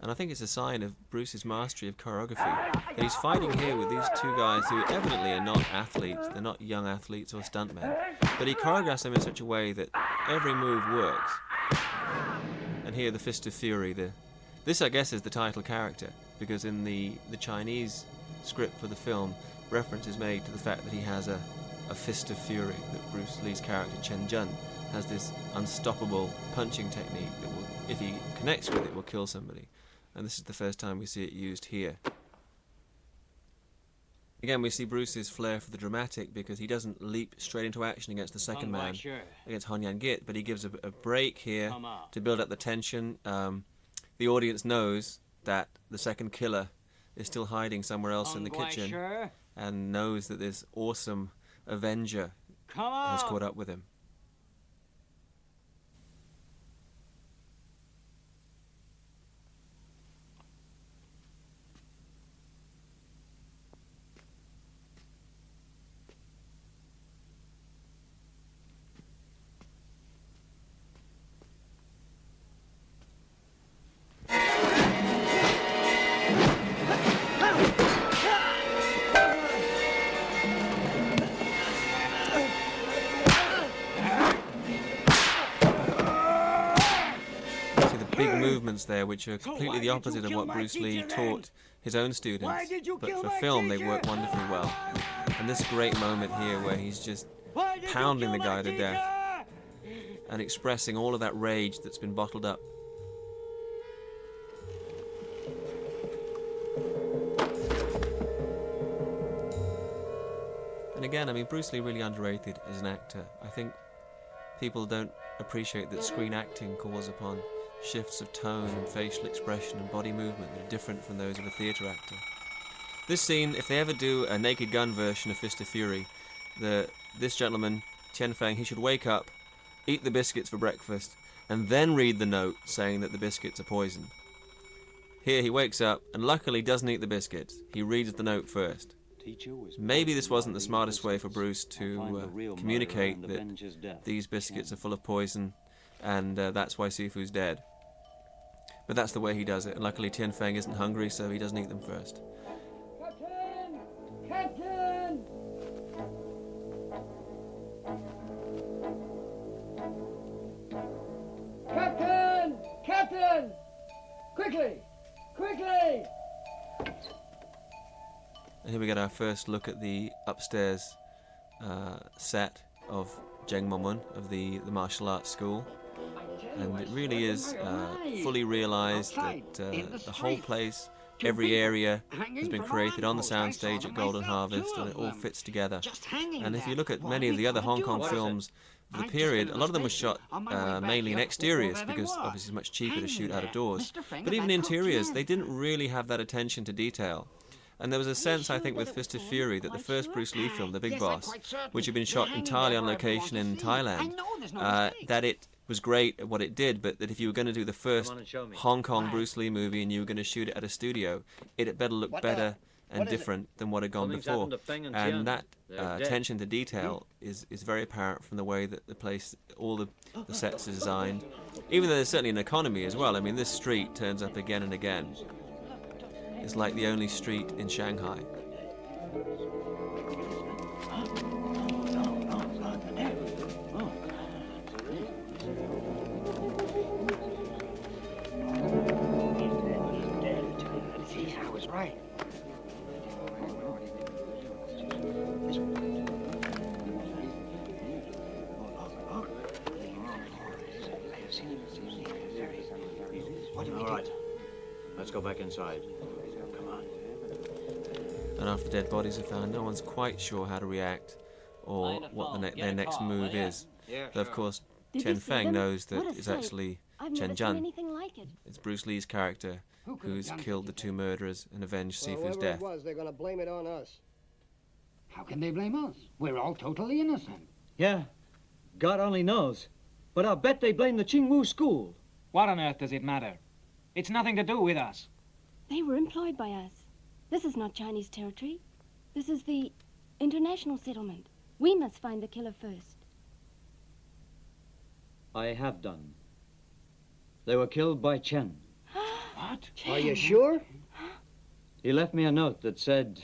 And I think it's a sign of Bruce's mastery of choreography that he's fighting here with these two guys who evidently are not athletes. They're not young athletes or stuntmen. But he choreographs them in such a way that every move works. And here, the Fist of Fury. This, I guess, is the title character, because in the Chinese script for the film, reference is made to the fact that he has a Fist of Fury, that Bruce Lee's character, Chen Zhen, has this unstoppable punching technique that will, if he connects with it, will kill somebody. And this is the first time we see it used here. Again, we see Bruce's flair for the dramatic, because he doesn't leap straight into action against the second man, against Huo Yuanjia, but he gives a break here to build up the tension. The audience knows that the second killer is still hiding somewhere else in the kitchen, and knows that this awesome avenger has caught up with him. Movements there which are completely the opposite of what Bruce Lee taught his own students, but for film they work wonderfully well. And this great moment here where he's just pounding the guy to death and expressing all of that rage that's been bottled up. And again, I mean, Bruce Lee really underrated as an actor. I think people don't appreciate that screen acting calls upon shifts of tone and facial expression and body movement that are different from those of a theatre actor. This scene, if they ever do a Naked Gun version of Fist of Fury, this gentleman, Tian Feng, he should wake up, eat the biscuits for breakfast, and then read the note saying that the biscuits are poisoned. Here he wakes up and luckily doesn't eat the biscuits. He reads the note first. Maybe this wasn't the smartest way for Bruce to communicate that these biscuits are full of poison, and that's why Sifu's dead. But that's the way he does it, and luckily Tian Feng isn't hungry, so he doesn't eat them first. Captain! Captain! Captain! Captain! Quickly! Quickly! And here we get our first look at the upstairs set of Jingwu of the martial arts school. And it really is fully realised that the whole place, every area has been created on the soundstage at Golden Harvest, and it all fits together. And if you look at many of the other Hong Kong films of the period, a lot of them were shot mainly in exteriors, because obviously it's much cheaper to shoot out of doors. But even interiors, they didn't really have that attention to detail. And there was a sense, I think, with Fist of Fury that the first Bruce Lee film, The Big Boss, which had been shot entirely on location in Thailand, that it was great at what it did, but that if you were going to do the first Hong Kong Bruce Lee movie and you were going to shoot it at a studio, it had better look better and different than what had gone before. And that attention to detail is very apparent from the way that the place, all the sets are designed. Even though there's certainly an economy as well. I mean, this street turns up again and again. It's like the only street in Shanghai. I was right. All right, let's go back inside. Come on. And after dead bodies are found, no one's quite sure how to react or what their next move is. Though, of course, Tian Feng knows that it's actually I've Chen never seen Zhen. anything like it. it. It's Bruce Lee's character who's killed the two murderers and avenged Sifu's death. Whoever it was, they're going to blame it on us. How can they blame us? We're all totally innocent. Yeah, God only knows. But I'll bet they blame the Jingwu School. What on earth does it matter? It's nothing to do with us. They were employed by us. This is not Chinese territory. This is the international settlement. We must find the killer first. I have done. They were killed by Chen. What? Are you sure? He left me a note that said,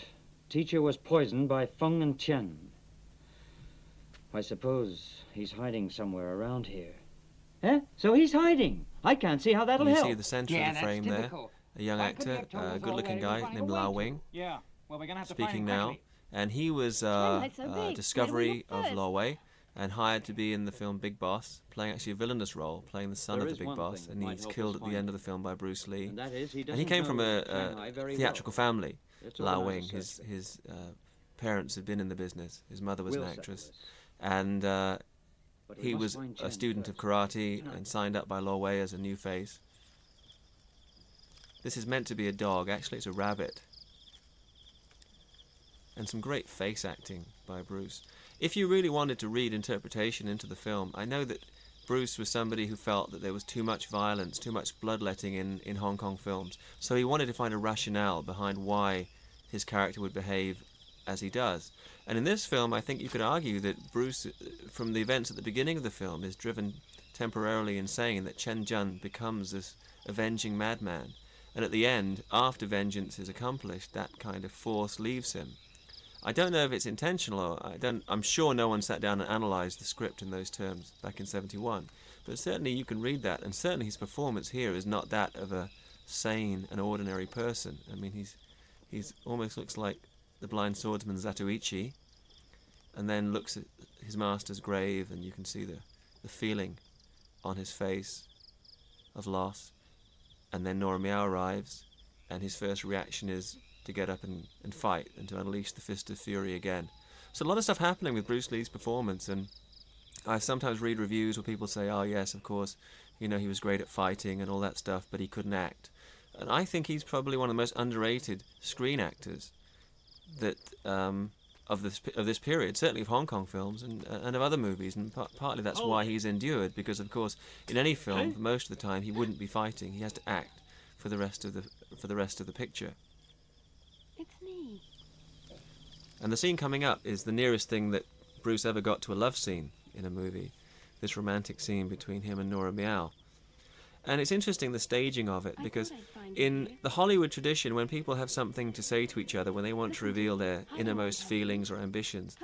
teacher was poisoned by Feng and Chen. I suppose he's hiding somewhere around here. Eh? So he's hiding. I can't see how that'll You help. see the centre of the frame there, a young actor, a good-looking guy named Lo Wei, Yeah. Well, we're gonna have to speaking find him now. quickly. And he was Twilight so big. discovery Where do we of look Lo Wei and hired to be in the film Big Boss, playing actually a villainous role, playing the son There of is the Big one Boss, thing that and might he's help killed us at the find end of him. the film by Bruce Lee. And that is, he And he doesn't came from know a Shanghai very theatrical well. family, Let's Lo organize Wei. a search. His parents had been in the business. His mother was We'll an settle actress. this. And But we he must was find a Chen student of first. karate and signed up by Lo Wei as a new face. This is meant to be a dog. Actually, it's a rabbit. And some great face acting by Bruce. If you really wanted to read interpretation into the film, I know that Bruce was somebody who felt that there was too much violence, too much bloodletting in Hong Kong films. So he wanted to find a rationale behind why his character would behave as he does. And in this film, I think you could argue that Bruce, from the events at the beginning of the film, is driven temporarily insane, that Chen Zhen becomes this avenging madman. And at the end, after vengeance is accomplished, that kind of force leaves him. I don't know if it's intentional, or I'm sure no one sat down and analysed the script in those terms back in '71. But certainly you can read that, and certainly his performance here is not that of a sane and ordinary person. I mean, he's almost looks like the blind swordsman Zatoichi, and then looks at his master's grave, and you can see the feeling on his face of loss. And then Nora Miao arrives, and his first reaction is to get up and fight and to unleash the fist of fury again. So a lot of stuff happening with Bruce Lee's performance, and I sometimes read reviews where people say, oh yes, of course, you know, he was great at fighting and all that stuff, but he couldn't act. And I think he's probably one of the most underrated screen actors that of this period, certainly of Hong Kong films and of other movies, and partly that's why he's endured, because of course in any film, for most of the time, he wouldn't be fighting. He has to act for the rest of the picture. It's me. And the scene coming up is the nearest thing that Bruce ever got to a love scene in a movie, this romantic scene between him and Nora Miao. And it's interesting, the staging of it, because in the Hollywood tradition, when people have something to say to each other, when they want to reveal their innermost feelings or ambitions,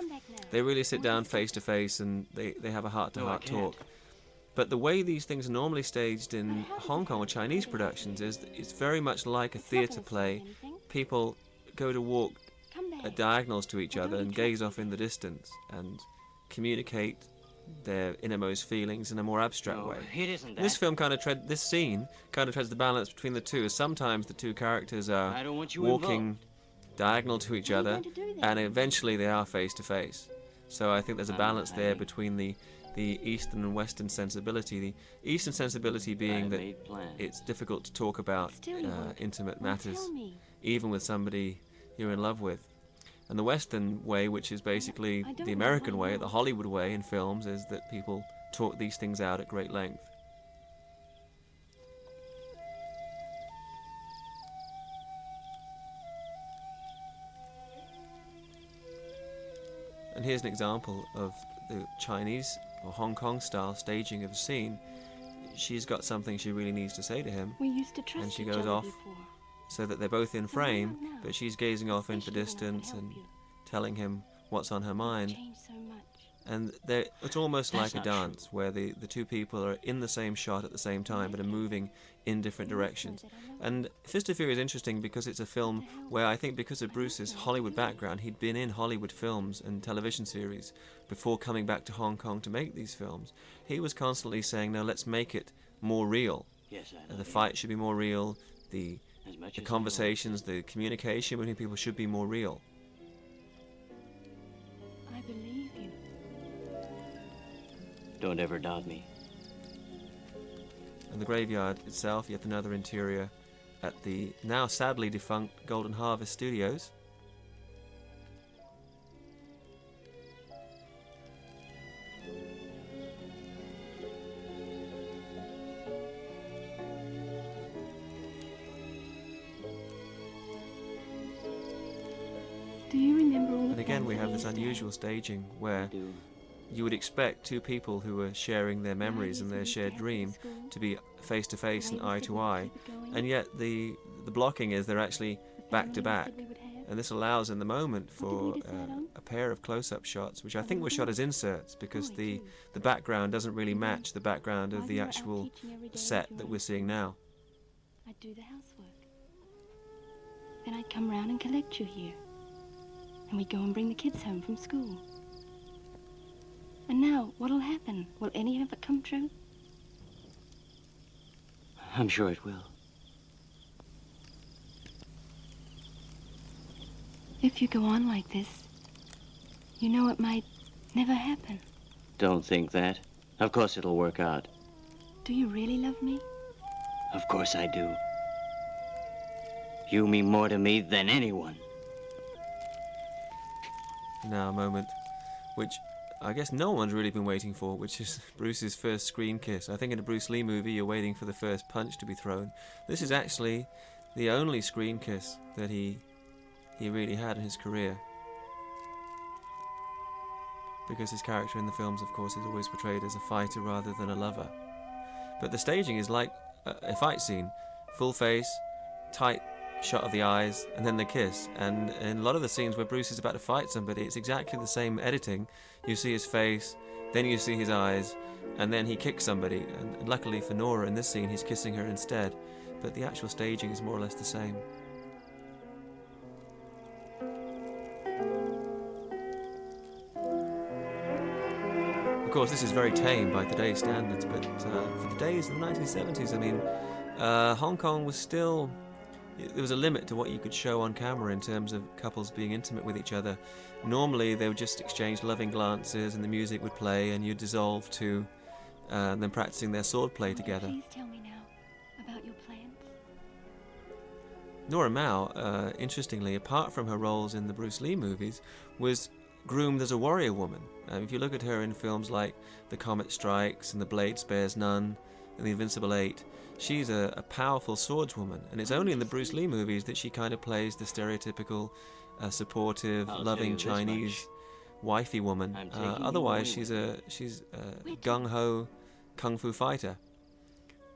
they really sit down face to face and they have a heart-to-heart talk. But the way these things are normally staged in Hong Kong or Chinese productions is that it's very much like a theatre play. People go to walk at diagonals to each other and gaze off in the distance and communicate their innermost feelings in a more abstract way. It isn't that. This scene kind of treads the balance between the two, as sometimes the two characters are I don't want you walking involved. diagonal to each How are you other, going to do that? and eventually they are face to face. So I think there's a balance there between the Eastern and Western sensibility. The Eastern sensibility being that it's difficult to talk about Still you won't. intimate Well, matters, tell me. even with somebody you're in love with. And the Western way, which is basically I don't the know American why way, not. the Hollywood way in films, is that people talk these things out at great length. And here's an example of the Chinese or Hong Kong style staging of a scene. She's got something she really needs to say to him, We used to trust and she each goes other off before. so that they're both in frame, now? but she's gazing off into Especially when I could distance help and you. telling him what's on her mind. Changed so much. And it's almost That's like a not true. dance where the two people are in the same shot at the same time but are moving in different directions. And Fist of Fury is interesting because it's a film where I think, because of Bruce's Hollywood background, he'd been in Hollywood films and television series before coming back to Hong Kong to make these films. He was constantly saying, no, let's make it more real. Yes, I know. The fight should be more real, the As much the as conversations, the communication between people should be more real. I believe you. Don't ever doubt me. And the graveyard itself, yet another interior at the now sadly defunct Golden Harvest Studios. Do you remember all the And again, plans we for have this yesterday? unusual staging where you would expect two people who are sharing their memories and their shared dream to be face to face and eye to eye, and yet the blocking is they're actually back to back, and this allows in the moment for a pair of close-up shots, which I think were shot as inserts because the background doesn't really match the background of the actual set that we're seeing now. I'd do the housework. Then I'd come round and collect you here. And we'd go and bring the kids home from school. And now, what'll happen? Will any of it come true? I'm sure it will. If you go on like this, you know it might never happen. Don't think that. Of course it'll work out. Do you really love me? Of course I do. You mean more to me than anyone. Now a moment which I guess no one's really been waiting for, which is Bruce's first screen kiss. I think in a Bruce Lee movie you're waiting for the first punch to be thrown. This is actually the only screen kiss that he really had in his career, because his character in the films, of course, is always portrayed as a fighter rather than a lover. But the staging is like a fight scene. Full face, tight shot of the eyes, and then the kiss. And in a lot of the scenes where Bruce is about to fight somebody, it's exactly the same editing. You see his face, then you see his eyes, and then he kicks somebody. And luckily for Nora, in this scene, he's kissing her instead. But the actual staging is more or less the same. Of course, this is very tame by today's standards, but for the days in the 1970s, I mean, Hong Kong was still... There was a limit to what you could show on camera in terms of couples being intimate with each other. Normally, they would just exchange loving glances and the music would play and you'd dissolve to them practicing their swordplay together. Please tell me now about your plans. Nora Mao, interestingly, apart from her roles in the Bruce Lee movies, was groomed as a warrior woman. If you look at her in films like The Comet Strikes and The Blade Spares None and The Invincible Eight, she's a powerful swordswoman, and it's only in the Bruce Lee movies that she kind of plays the stereotypical supportive, loving Chinese wifey woman. Otherwise, she's a gung-ho kung fu fighter.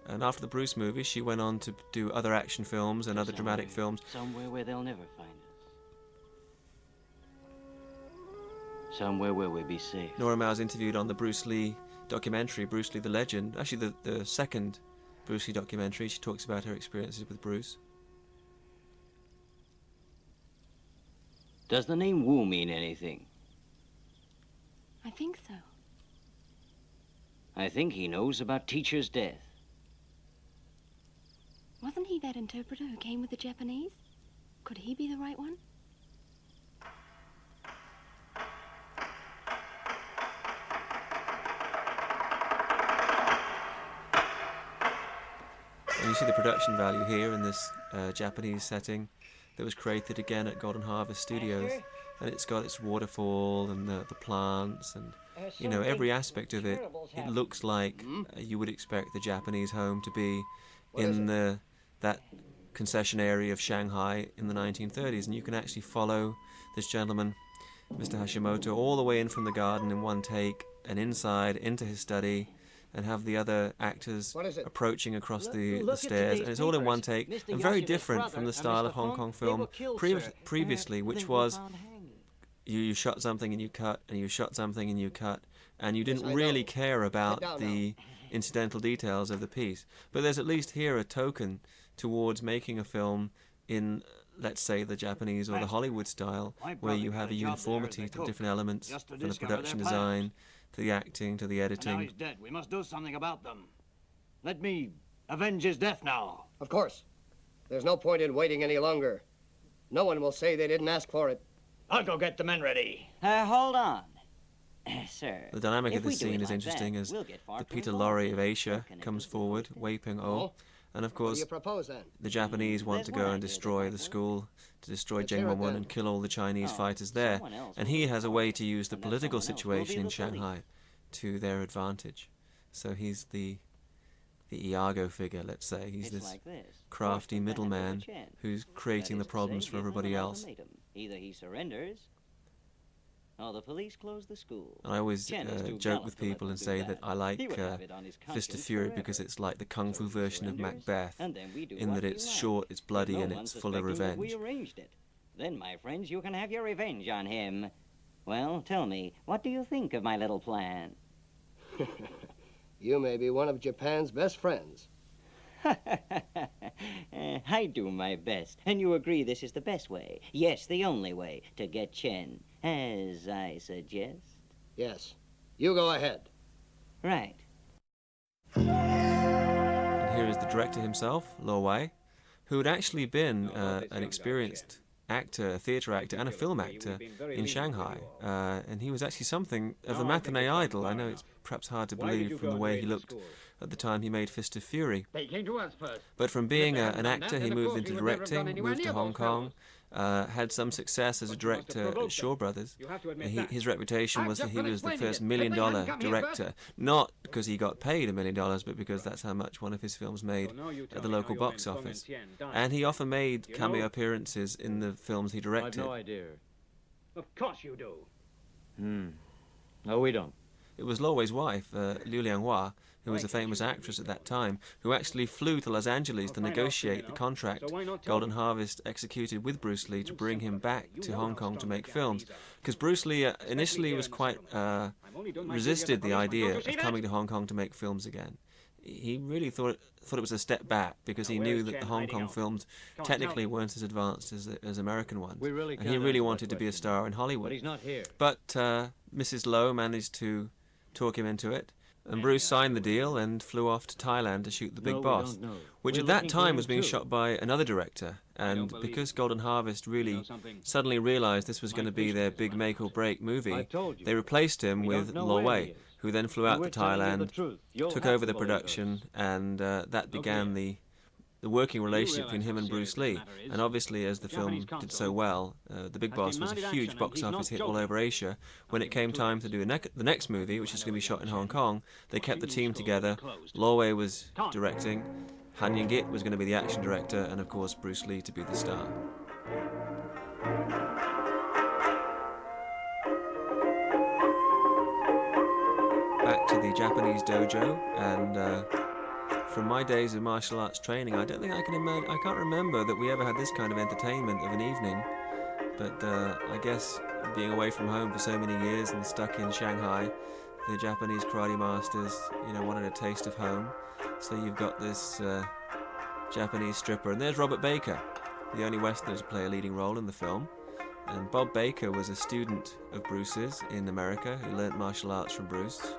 And after the Bruce movies, she went on to do other action films and other dramatic films. Somewhere where they'll never find us. Somewhere where we'll be safe. Nora Mao's interviewed on the Bruce Lee documentary, Bruce Lee the Legend. Actually, the second Bruce Lee documentary. She talks about her experiences with Bruce. Does the name Wu mean anything? I think so. I think he knows about Teacher's death. Wasn't he that interpreter who came with the Japanese? Could he be the right one? And you see the production value here in this Japanese setting that was created again at Golden Harvest Studios. And it's got its waterfall and the plants and, you know, every aspect of it. It looks like you would expect the Japanese home to be in that concession area of Shanghai in the 1930s. And you can actually follow this gentleman, Mr. Hashimoto, all the way in from the garden in one take and inside into his study, and have the other actors approaching across the stairs, and it's all in one take, and very different from the style of Hong Kong film previously, which was you shot something and you cut, and you shot something and you cut, and you didn't really care about the incidental details of the piece. But there's at least here a token towards making a film in, let's say, the Japanese or the Hollywood style, where you have a uniformity to different elements, from the production design to the acting, to the editing. Now he's dead. We must do something about them. Let me avenge his death now. Of course. There's no point in waiting any longer. No one will say they didn't ask for it. I'll go get the men ready. Hold on. Sir, The dynamic if of the we do it scene is like interesting that, as we'll get far the too Peter involved. Lorre of How Asia can it comes be forward, difficult? Wei Ping O. Oh? And of What do course, you propose then? the Japanese want There's to one go and idea that destroy might the work. school, to destroy Let's hear it Jingwu then. and kill all the Chinese Oh, fighters there. someone else And will he be has a the way police, to use the and that political someone else will be situation in the police. Shanghai to their advantage. So he's the Iago figure, let's say. He's It's this like this. crafty Force the man middleman over Chen. who's creating That the is to problems say, for give him everybody an else. ultimatum. Either he surrenders, or the police close the school. And I always Chen is too joke with gallant to let people them and do say that I like He would have it on his Fist of conscience Fury forever. because it's like the kung fu So he version of surrenders, Macbeth, and then we do in what that we it's like, short, it's bloody, with and no one it's full of suspecting that revenge. we arranged it. Then, my friends, you can have your revenge on him. Well, tell me, what do you think of my little plan? You may be one of Japan's best friends. I do my best, and you agree this is the best way. Yes, the only way to get Chen, as I suggest. Yes. You go ahead. Right. And here is the director himself, Lo Wei, who had actually been an experienced actor, a theatre actor, and a film actor in Shanghai. And he was actually something of a matinee idol. I know it's perhaps hard to believe from the way he looked at the time he made Fist of Fury. They came to us first. But from being an actor, he moved into he would never have gone directing, anywhere moved to near Hong those Kong, had some success as a director at Shaw Brothers. His reputation was that he was the first $1 million director, not because he got paid $1 million, but because that's how much one of his films made at the local box office. And he often made cameo appearances in the films he directed. I've no idea. Of course you do. No, we don't. It was Lo Wei's wife, Liu Lianghua, who was a famous actress at that time, who actually flew to Los Angeles to negotiate the contract Golden Harvest executed with Bruce Lee to bring him back to Hong Kong to make films. Because Bruce Lee initially was quite resisted the idea of coming to Hong Kong to make films again. He really thought it was a step back because he knew that the Hong Kong films technically weren't as advanced as American ones, and he really wanted to be a star in Hollywood. But he's not here. But Mrs. Lowe managed to talk him into it, and Bruce signed the deal and flew off to Thailand to shoot The Big Boss, which at that time was being shot by another director. And because Golden Harvest really suddenly realized this was going to be their big make-or-break movie, they replaced him with Lo Wei, who then flew out to Thailand, took over the production, and that began the working relationship between him and Bruce Lee. And obviously, as the film did so well, The Big Boss was a huge box office hit all over Asia. When it came time to do the next movie, which is going to be shot in Hong Kong, they kept the team together. Lo Wei was directing, Han Ying-git was going to be the action director, and of course Bruce Lee to be the star. Back to the Japanese dojo, and from my days of martial arts training, I don't think I can't remember that we ever had this kind of entertainment of an evening. But I guess being away from home for so many years and stuck in Shanghai, the Japanese karate masters, wanted a taste of home. So you've got this Japanese stripper, and there's Robert Baker, the only Westerner to play a leading role in the film. And Bob Baker was a student of Bruce's in America, who learnt martial arts from Bruce,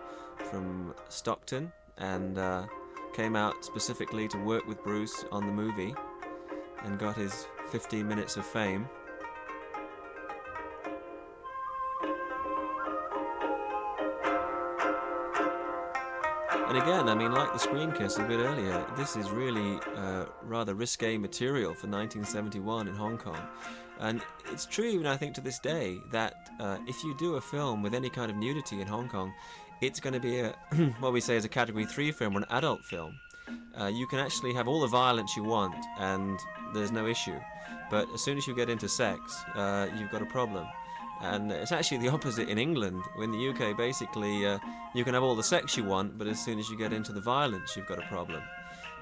from Stockton, and came out specifically to work with Bruce on the movie and got his 15 minutes of fame. And again, like the Screen Kiss a bit earlier, this is really rather risque material for 1971 in Hong Kong. And it's true, even I think to this day, that if you do a film with any kind of nudity in Hong Kong, it's going to be what we say is a Category 3 film or an adult film. You can actually have all the violence you want and there's no issue. But as soon as you get into sex, you've got a problem. And it's actually the opposite in England. In the UK, basically, you can have all the sex you want, but as soon as you get into the violence, you've got a problem.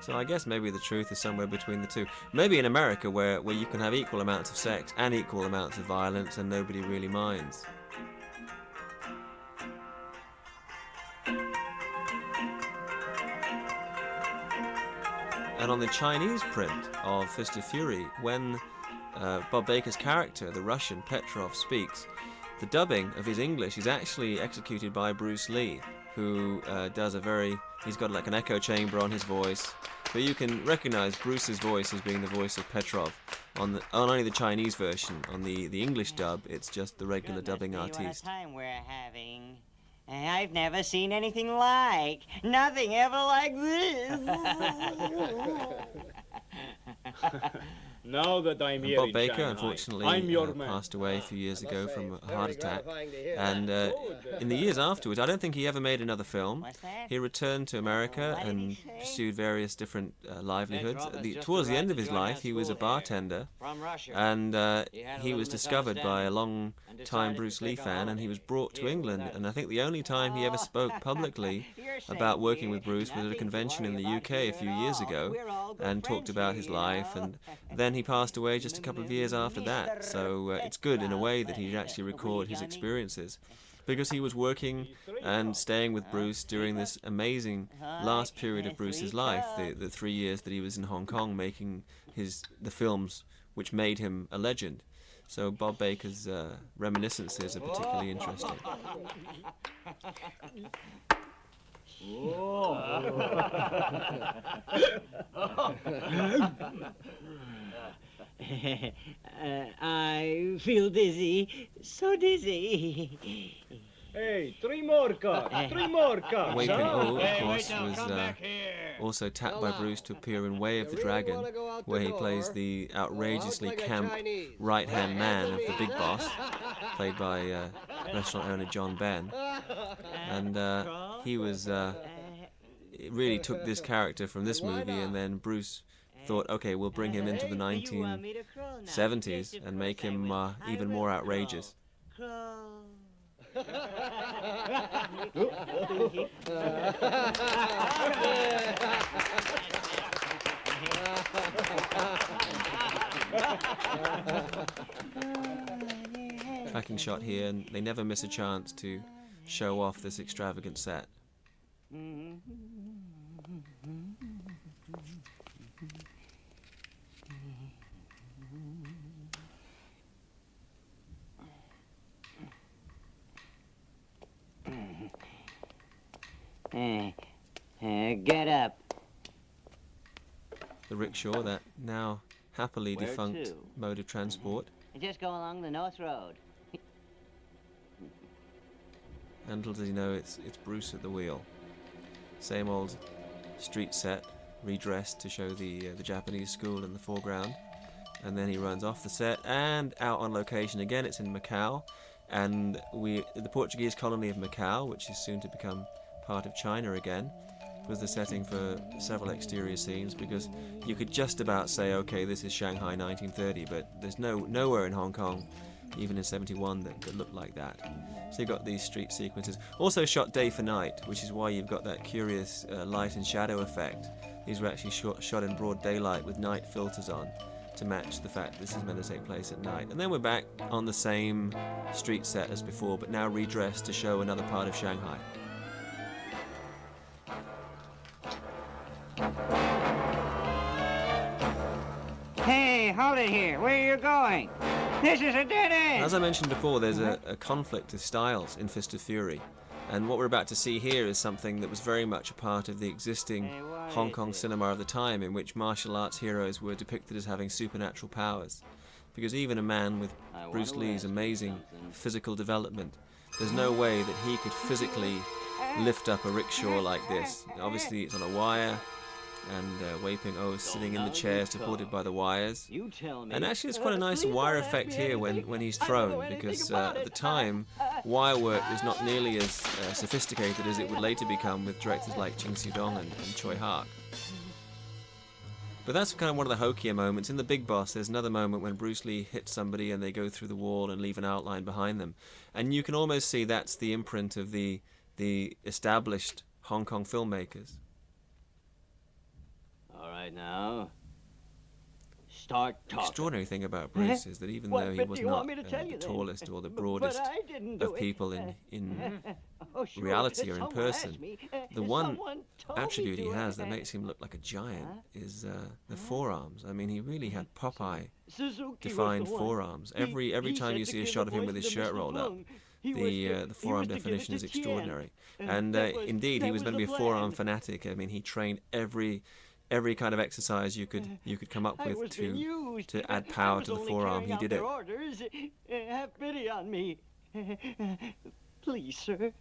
So I guess maybe the truth is somewhere between the two. Maybe in America, where you can have equal amounts of sex and equal amounts of violence and nobody really minds. And on the Chinese print of Fist of Fury, when Bob Baker's character, the Russian Petrov, speaks, the dubbing of his English is actually executed by Bruce Lee, who he's got like an echo chamber on his voice, but you can recognize Bruce's voice as being the voice of Petrov. On only the Chinese version, on the English dub, it's just the regular dubbing artiste. What a time we're having. I've never seen anything like. Nothing ever like this. Now that I'm here Bob in Baker, Shanghai, unfortunately, I'm your man. passed away a few years ago from a heart attack. gratifying to hear And in the years afterwards, I don't think he ever made another film. What's that? He returned to America What did he and say? pursued various different livelihoods. Robbins just Towards the end of arrived his to join life, our he was a school here. bartender, From Russia. and He had a he little was discovered by a long-time decided Bruce to Lee take a fan, and he was holiday. brought to Here, England. that's- And I think the only time he ever spoke publicly You're saying about working here, with Bruce was at a nothing to convention in worry the about UK a here few at years all. ago, We're all good and talked friends about here, his you life. know. And then he passed away just a couple of years after that. So it's good in a way that he actually record his experiences, because he was working and staying with Bruce during this amazing last period of Bruce's life, the 3 years that he was in Hong Kong making the films which made him a legend. So Bob Baker's reminiscences are particularly interesting. I feel dizzy, so dizzy. Hey, 3 more cups. 3 more cups. Wei Ping huh? Oh, of Hey, course, wait now, was come back here. also tapped Well, by now, Bruce to appear in Way of you the really Dragon, wanna go out the where he plays door, the outrageously out like a camp Chinese. right-hand man of the Right. Big Boss, played by restaurant owner John Ben. And he was it really took this character from this movie, and then Bruce thought, okay, we'll bring him into the 1970s and make him even more outrageous. Tracking shot here, and they never miss a chance to show off this extravagant set. Get up. The rickshaw, that now happily Where defunct to? mode of transport, Just go along the North Road. and little does he know it's Bruce at the wheel. Same old street set, redressed to show the Japanese school in the foreground, and then he runs off the set and out on location again. It's in Macau, and the Portuguese colony of Macau, which is soon to become part of China again, was the setting for several exterior scenes, because you could just about say, okay, this is Shanghai 1930, but there's nowhere in Hong Kong, even in 71, that looked like that. So you've got these street sequences. Also shot day for night, which is why you've got that curious light and shadow effect. These were actually shot in broad daylight with night filters on to match the fact this is meant to take place at night. And then we're back on the same street set as before, but now redressed to show another part of Shanghai. Hey, hold it here. Where are you going? This is a dead end. As I mentioned before, there's a conflict of styles in Fist of Fury, and what we're about to see here is something that was very much a part of the existing Hong Kong cinema of the time, in which martial arts heroes were depicted as having supernatural powers. Because even a man with Bruce Lee's amazing physical development, there's no way that he could physically lift up a rickshaw like this. Obviously it's on a wire, and Wei Ping Oh is sitting in the chair supported by the wires. You tell me. And actually, it's quite a nice wire effect here when he's thrown, because at the time, wire work was not nearly as sophisticated as it would later become with directors like Ching Siu-dong and Choi Hark. But that's kind of one of the hokier moments. In The Big Boss, there's another moment when Bruce Lee hits somebody and they go through the wall and leave an outline behind them. And you can almost see that's the imprint of the established Hong Kong filmmakers. All right now. Start talking. Extraordinary thing about Bruce is that even though he was not the tallest or the broadest of people in reality or in person, the one attribute he has that makes him look like a giant is the forearms. I mean, he really had Popeye-defined forearms. Every time you see a shot of him with his shirt rolled up, the forearm definition is extraordinary. And indeed, he was meant to be a forearm fanatic. I mean, he trained every kind of exercise you could come up with to add power to the forearm. He did it. Have pity on me. Please, sir.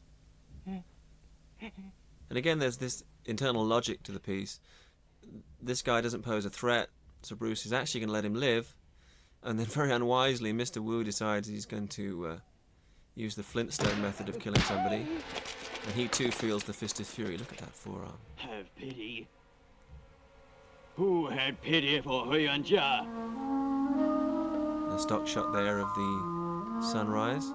And again, there's this internal logic to the piece. This guy doesn't pose a threat, so Bruce is actually going to let him live. And then very unwisely, Mr. Wu decides he's going to use the Flintstone method of killing somebody. And he too feels the fist of fury. Look at that forearm. Have pity. Who had pity for Huo Yuanjia? A stock shot there of the sunrise.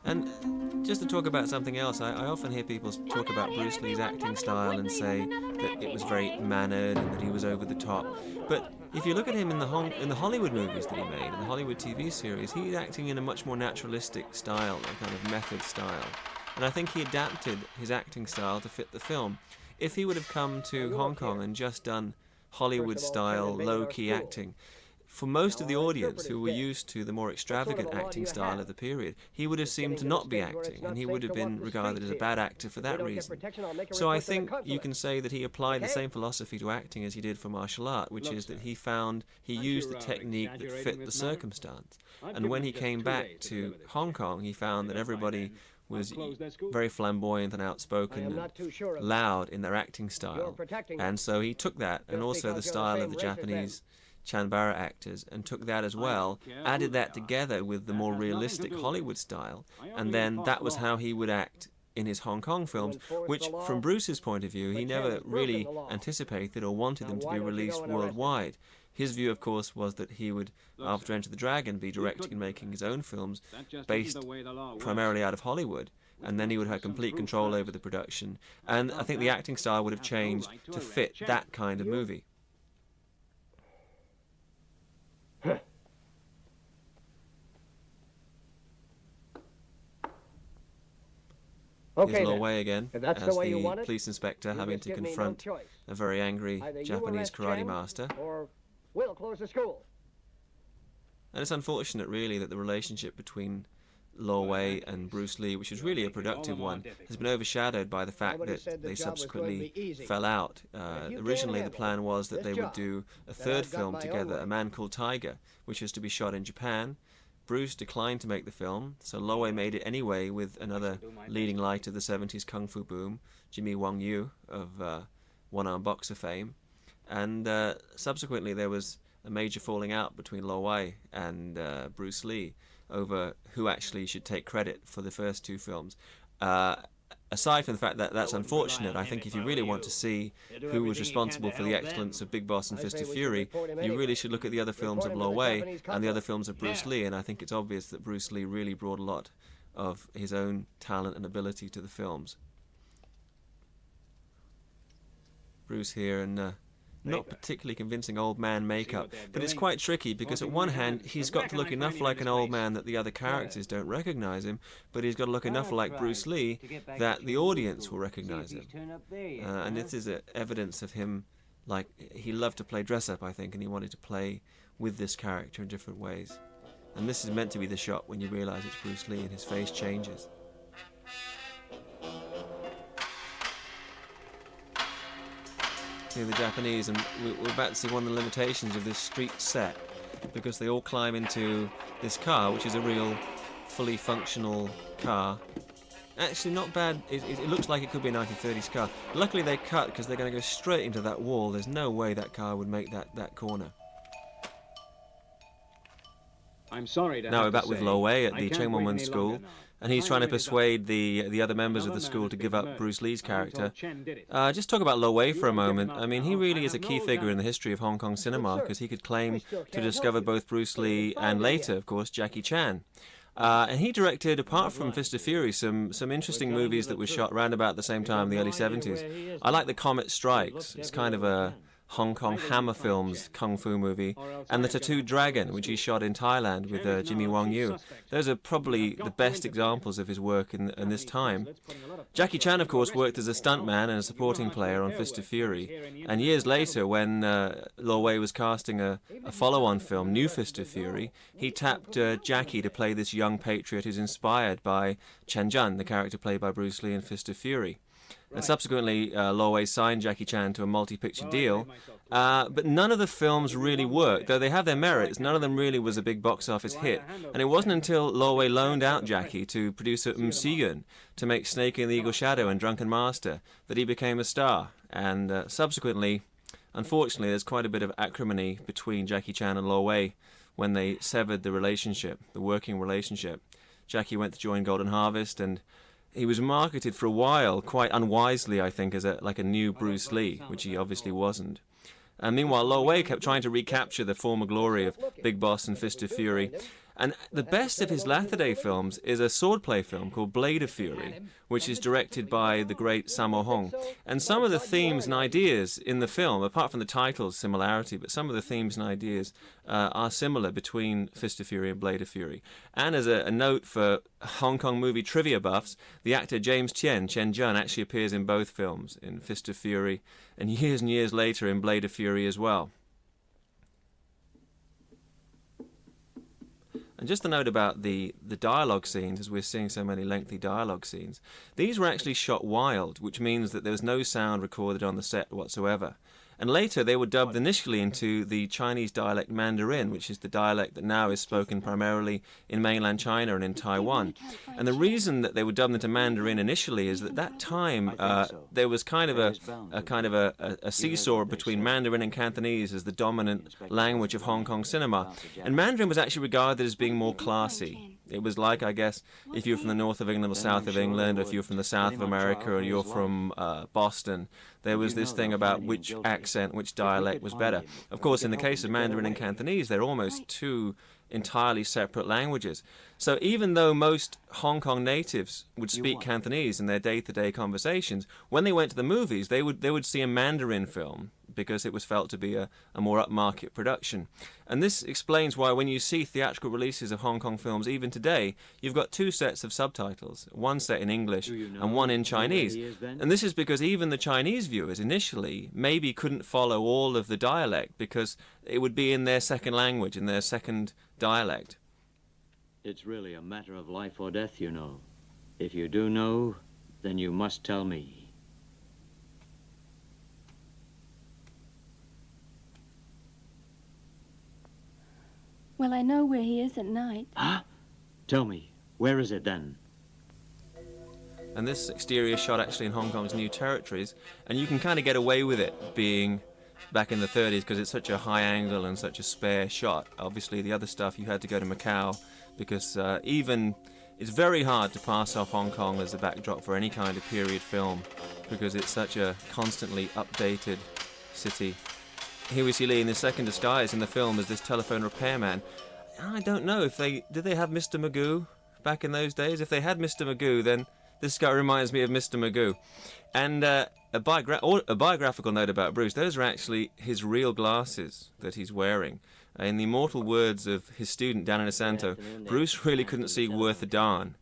And just to talk about something else, I often hear people talk about Bruce Lee's acting style and say that it was very mannered and that he was over the top. But if you look at him in the Hollywood movies that he made, in the Hollywood TV series, he's acting in a much more naturalistic style, a kind of method style. And I think he adapted his acting style to fit the film. If he would have come to Hong Kong and just done Hollywood-style, low-key acting, for most of the audience who were used to the more extravagant acting style of the period, he would have seemed to not be acting, and he would have been regarded as a bad actor for that reason. So I think you can say that he applied the same philosophy to acting as he did for martial art, which is that he used the technique that fit the circumstance. And when he came back to Hong Kong, he found that everybody was very flamboyant and outspoken and loud in their acting style. And so he took that, and also the style of the Japanese Chanbara actors, and took that as well, added that together with the more realistic Hollywood style, and then that was how he would act in his Hong Kong films, which, from Bruce's point of view, he never really anticipated or wanted them to be released worldwide. His view, of course, was that he would, after Enter the Dragon, be directing and making his own films based primarily out of Hollywood, and then he would have complete control over the production. And I think the acting style would have changed to fit that kind of movie. Here's Lo Wei again, as the police inspector having to confront a very angry Japanese karate master. We'll close the school. And it's unfortunate, really, that the relationship between Lo Wei and Bruce Lee, which was really a productive one, has been overshadowed by the fact that they subsequently fell out. Originally, the plan was that they would do a third film together, A Man Called Tiger, which was to be shot in Japan. Bruce declined to make the film, so Lo Wei made it anyway with another leading light of the 70s kung fu boom, Jimmy Wong Yu of one-arm boxer fame. And subsequently there was a major falling out between Lo Wei and Bruce Lee over who actually should take credit for the first two films. Aside from the fact that that's unfortunate, I think if you really want to see who was responsible for the excellence of Big Boss and Fist of Fury, you really should look at the other films of Lo Wei and the other films of Bruce Lee, and I think it's obvious that Bruce Lee really brought a lot of his own talent and ability to the films. Bruce here, and not particularly convincing old man makeup, but it's quite tricky because at one hand he's got to look enough like an old man that the other characters don't recognize him, but he's got to look enough like Bruce Lee that the audience will recognize him. And this is evidence of him, like, he loved to play dress up, I think, and he wanted to play with this character in different ways. And this is meant to be the shot when you realize it's Bruce Lee and his face changes. The Japanese, and we're about to see one of the limitations of this street set, because they all climb into this car, which is a real fully functional car. Actually not bad, it looks like it could be a 1930s car. Luckily they cut, because they're going to go straight into that wall. There's no way that car would make that corner. I'm sorry to now we're back with Lo Wei at the Jingwu School, and he's trying to persuade the other members of the school to give up Bruce Lee's character. Just talk about Lo Wei for a moment. I mean, he really is a key figure in the history of Hong Kong cinema, because he could claim to discover both Bruce Lee and later, of course, Jackie Chan. And he directed, apart from Fist of Fury, some interesting movies that were shot around about the same time in the early 70s. I like The Comet Strikes. It's kind of a Hong Kong Hammer Films kung fu movie, and The Tattooed Dragon, which he shot in Thailand with Jimmy Wong Yu. Those are probably the best examples of his work in this time. Jackie Chan, of course, worked as a stuntman and a supporting player on Fist of Fury, and years later, when Lo Wei was casting a follow-on film, New Fist of Fury, he tapped Jackie to play this young patriot who's inspired by Chen Zhen, the character played by Bruce Lee in Fist of Fury. And subsequently, Lo Wei signed Jackie Chan to a multi-picture deal. But none of the films really worked. Though they have their merits, none of them really was a big box office hit. And it wasn't until Lo Wei loaned out Jackie to producer Si-yun to make Snake in the Eagle Shadow and Drunken Master that he became a star. And subsequently, unfortunately, there's quite a bit of acrimony between Jackie Chan and Lo Wei when they severed the relationship, the working relationship. Jackie went to join Golden Harvest, and he was marketed for a while, quite unwisely, I think, as like a new Bruce Lee, which he obviously wasn't. And meanwhile, Lo Wei kept trying to recapture the former glory of Big Boss and Fist of Fury. And the best of his latter-day films is a swordplay film called Blade of Fury, which is directed by the great Sammo Hung. And some of the themes and ideas in the film, apart from the title's similarity, but some of the themes and ideas are similar between Fist of Fury and Blade of Fury. And as a note for Hong Kong movie trivia buffs, the actor Chen Zhen, actually appears in both films, in Fist of Fury, and years later in Blade of Fury as well. And just a note about the dialogue scenes, as we're seeing so many lengthy dialogue scenes. These were actually shot wild, which means that there was no sound recorded on the set whatsoever. And later they were dubbed initially into the Chinese dialect Mandarin, which is the dialect that now is spoken primarily in mainland China and in Taiwan. And the reason that they were dubbed into Mandarin initially is that that time there was kind of a seesaw between Mandarin and Cantonese as the dominant language of Hong Kong cinema. And Mandarin was actually regarded as being more classy. It was like, I guess, if you're from the north of England or south of England, or if you're from the south of America, or you're from Boston, there was this thing about which accent, which dialect was better. Of course, in the case of Mandarin and Cantonese, they're almost two entirely separate languages. So even though most Hong Kong natives would speak Cantonese in their day-to-day conversations, when they went to the movies, they would see a Mandarin film because it was felt to be a more upmarket production. And this explains why when you see theatrical releases of Hong Kong films even today, you've got two sets of subtitles, one set in English and one in Chinese. And this is because even the Chinese viewers initially maybe couldn't follow all of the dialect because it would be in their second language, in their second dialect. It's really a matter of life or death, you know. If you do know, then you must tell me. Well, I know where he is at night. Huh? Tell me, where is it then? And this exterior shot actually in Hong Kong's New Territories, and you can kind of get away with it being back in the 30s because it's such a high angle and such a spare shot. Obviously the other stuff you had to go to Macau because it's very hard to pass off Hong Kong as a backdrop for any kind of period film because it's such a constantly updated city. Here we see Lee in his second disguise in the film as this telephone repairman. I don't know if did they have Mr. Magoo back in those days? If they had Mr. Magoo, then this guy reminds me of Mr. Magoo. And a biographical note about Bruce, those are actually his real glasses that he's wearing. In the immortal words of his student, Dan Inosanto, Bruce really couldn't see worth a darn.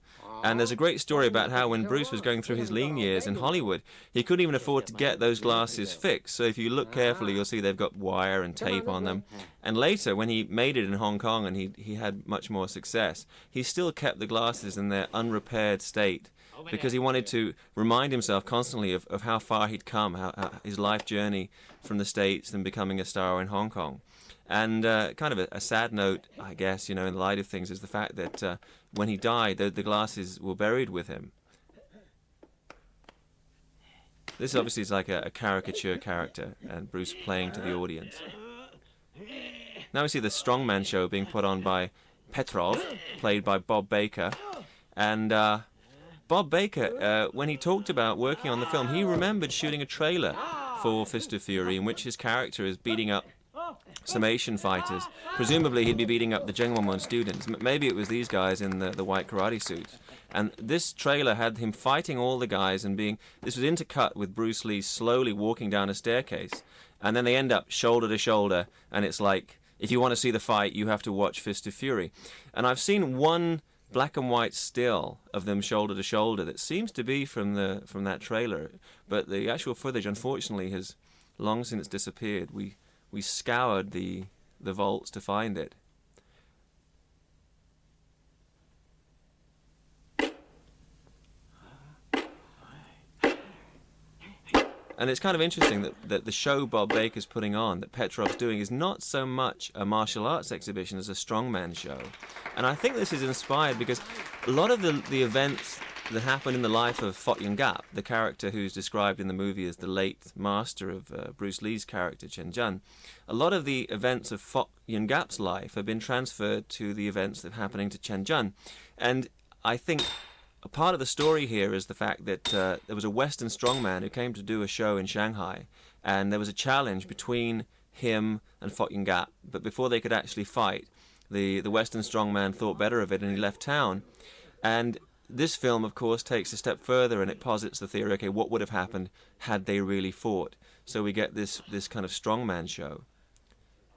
And there's a great story about how when Bruce was going through his lean years in Hollywood, he couldn't even afford to get those glasses fixed. So if you look carefully, you'll see they've got wire and tape on them. And later, when he made it in Hong Kong and he had much more success, he still kept the glasses in their unrepaired state because he wanted to remind himself constantly of how far he'd come, how his life journey from the States and becoming a star in Hong Kong. And kind of a sad note, I guess, in the light of things, is the fact that when he died, the glasses were buried with him. This obviously is like a caricature character, and Bruce playing to the audience. Now we see the strongman show being put on by Petrov, played by Bob Baker. And Bob Baker, when he talked about working on the film, he remembered shooting a trailer for Fist of Fury in which his character is beating up some Asian fighters. Presumably he'd be beating up the Jingwu students. Maybe it was these guys in the white karate suits. And this trailer had him fighting all the guys and this was intercut with Bruce Lee slowly walking down a staircase. And then they end up shoulder to shoulder, and it's like, if you want to see the fight, you have to watch Fist of Fury. And I've seen one black and white still of them shoulder to shoulder that seems to be from that trailer. But the actual footage, unfortunately, has long since disappeared. We scoured the vaults to find it. And it's kind of interesting that the show Bob Baker's putting on, that Petrov's doing, is not so much a martial arts exhibition as a strongman show. And I think this is inspired because a lot of the events that happen in the life of Fot Yun Gap, the character who's described in the movie as the late master of Bruce Lee's character, Chen Zhen, a lot of the events of Fot Yun Gap's life have been transferred to the events that are happening to Chen Zhen. And I think a part of the story here is the fact that there was a Western strongman who came to do a show in Shanghai, and there was a challenge between him and Fot Yun Gap. But before they could actually fight, the Western strongman thought better of it and he left town. And this film, of course, takes a step further and it posits the theory, okay, what would have happened had they really fought? So we get this kind of strongman show.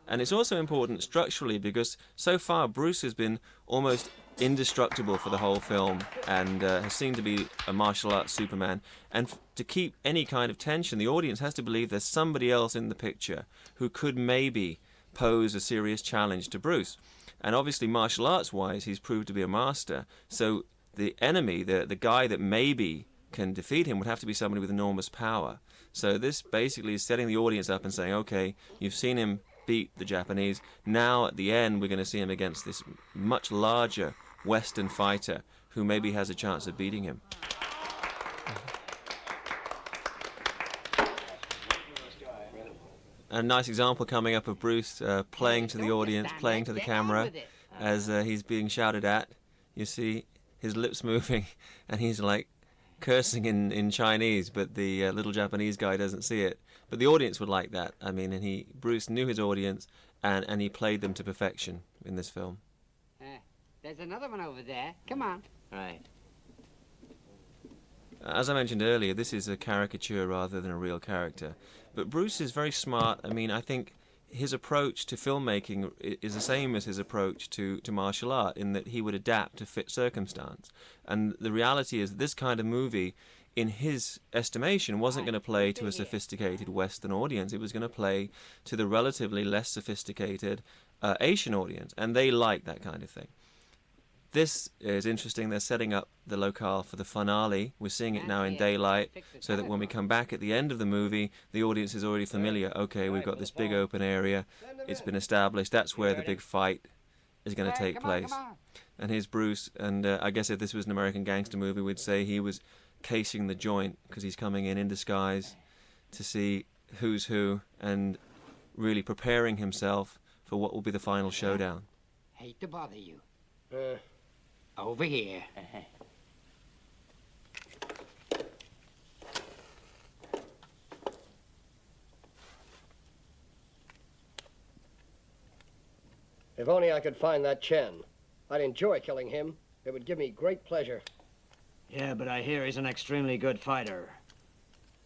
And it's also important structurally because so far Bruce has been almost indestructible for the whole film and has seemed to be a martial arts Superman. And to keep any kind of tension, the audience has to believe there's somebody else in the picture who could maybe pose a serious challenge to Bruce. And obviously, martial arts wise, he's proved to be a master. So the enemy, the guy that maybe can defeat him, would have to be somebody with enormous power. So this basically is setting the audience up and saying, okay, you've seen him beat the Japanese. Now at the end, we're going to see him against this much larger Western fighter who maybe has a chance of beating him. A nice example coming up of Bruce playing to the audience, playing to the camera as he's being shouted at. You see his lips moving and he's like cursing in Chinese, but the little Japanese guy doesn't see it. But the audience would like that. I mean, and Bruce knew his audience and he played them to perfection in this film. There's another one over there. Come on. Right. As I mentioned earlier, this is a caricature rather than a real character. But Bruce is very smart. I mean, I think his approach to filmmaking is the same as his approach to martial art, in that he would adapt to fit circumstance. And the reality is this kind of movie, in his estimation, wasn't going to play to a sophisticated Western audience. It was going to play to the relatively less sophisticated Asian audience. And they like that kind of thing. This is interesting. They're setting up the locale for the finale. We're seeing it now in daylight, so that when we come back at the end of the movie, the audience is already familiar. Okay, we've got this big open area. It's been established. That's where the big fight is going to take place. And here's Bruce. And I guess if this was an American gangster movie, we'd say he was casing the joint because he's coming in disguise to see who's who and really preparing himself for what will be the final showdown. Hate to bother you. Over here. If only I could find that Chen. I'd enjoy killing him. It would give me great pleasure. Yeah, but I hear he's an extremely good fighter.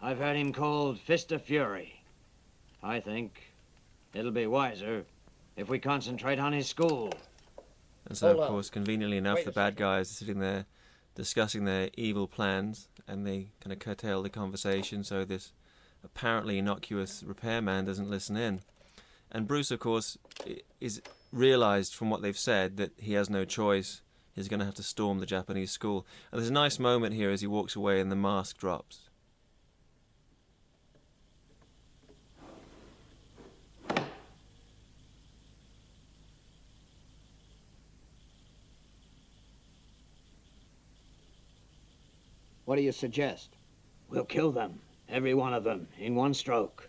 I've heard him called Fist of Fury. I think it'll be wiser if we concentrate on his school. And so, of course, conveniently enough, the bad guys are sitting there discussing their evil plans, and they kind of curtail the conversation so this apparently innocuous repairman doesn't listen in. And Bruce, of course, is realized from what they've said that he has no choice. He's going to have to storm the Japanese school. And there's a nice moment here as he walks away and the mask drops. What do you suggest? We'll kill them, every one of them, in one stroke.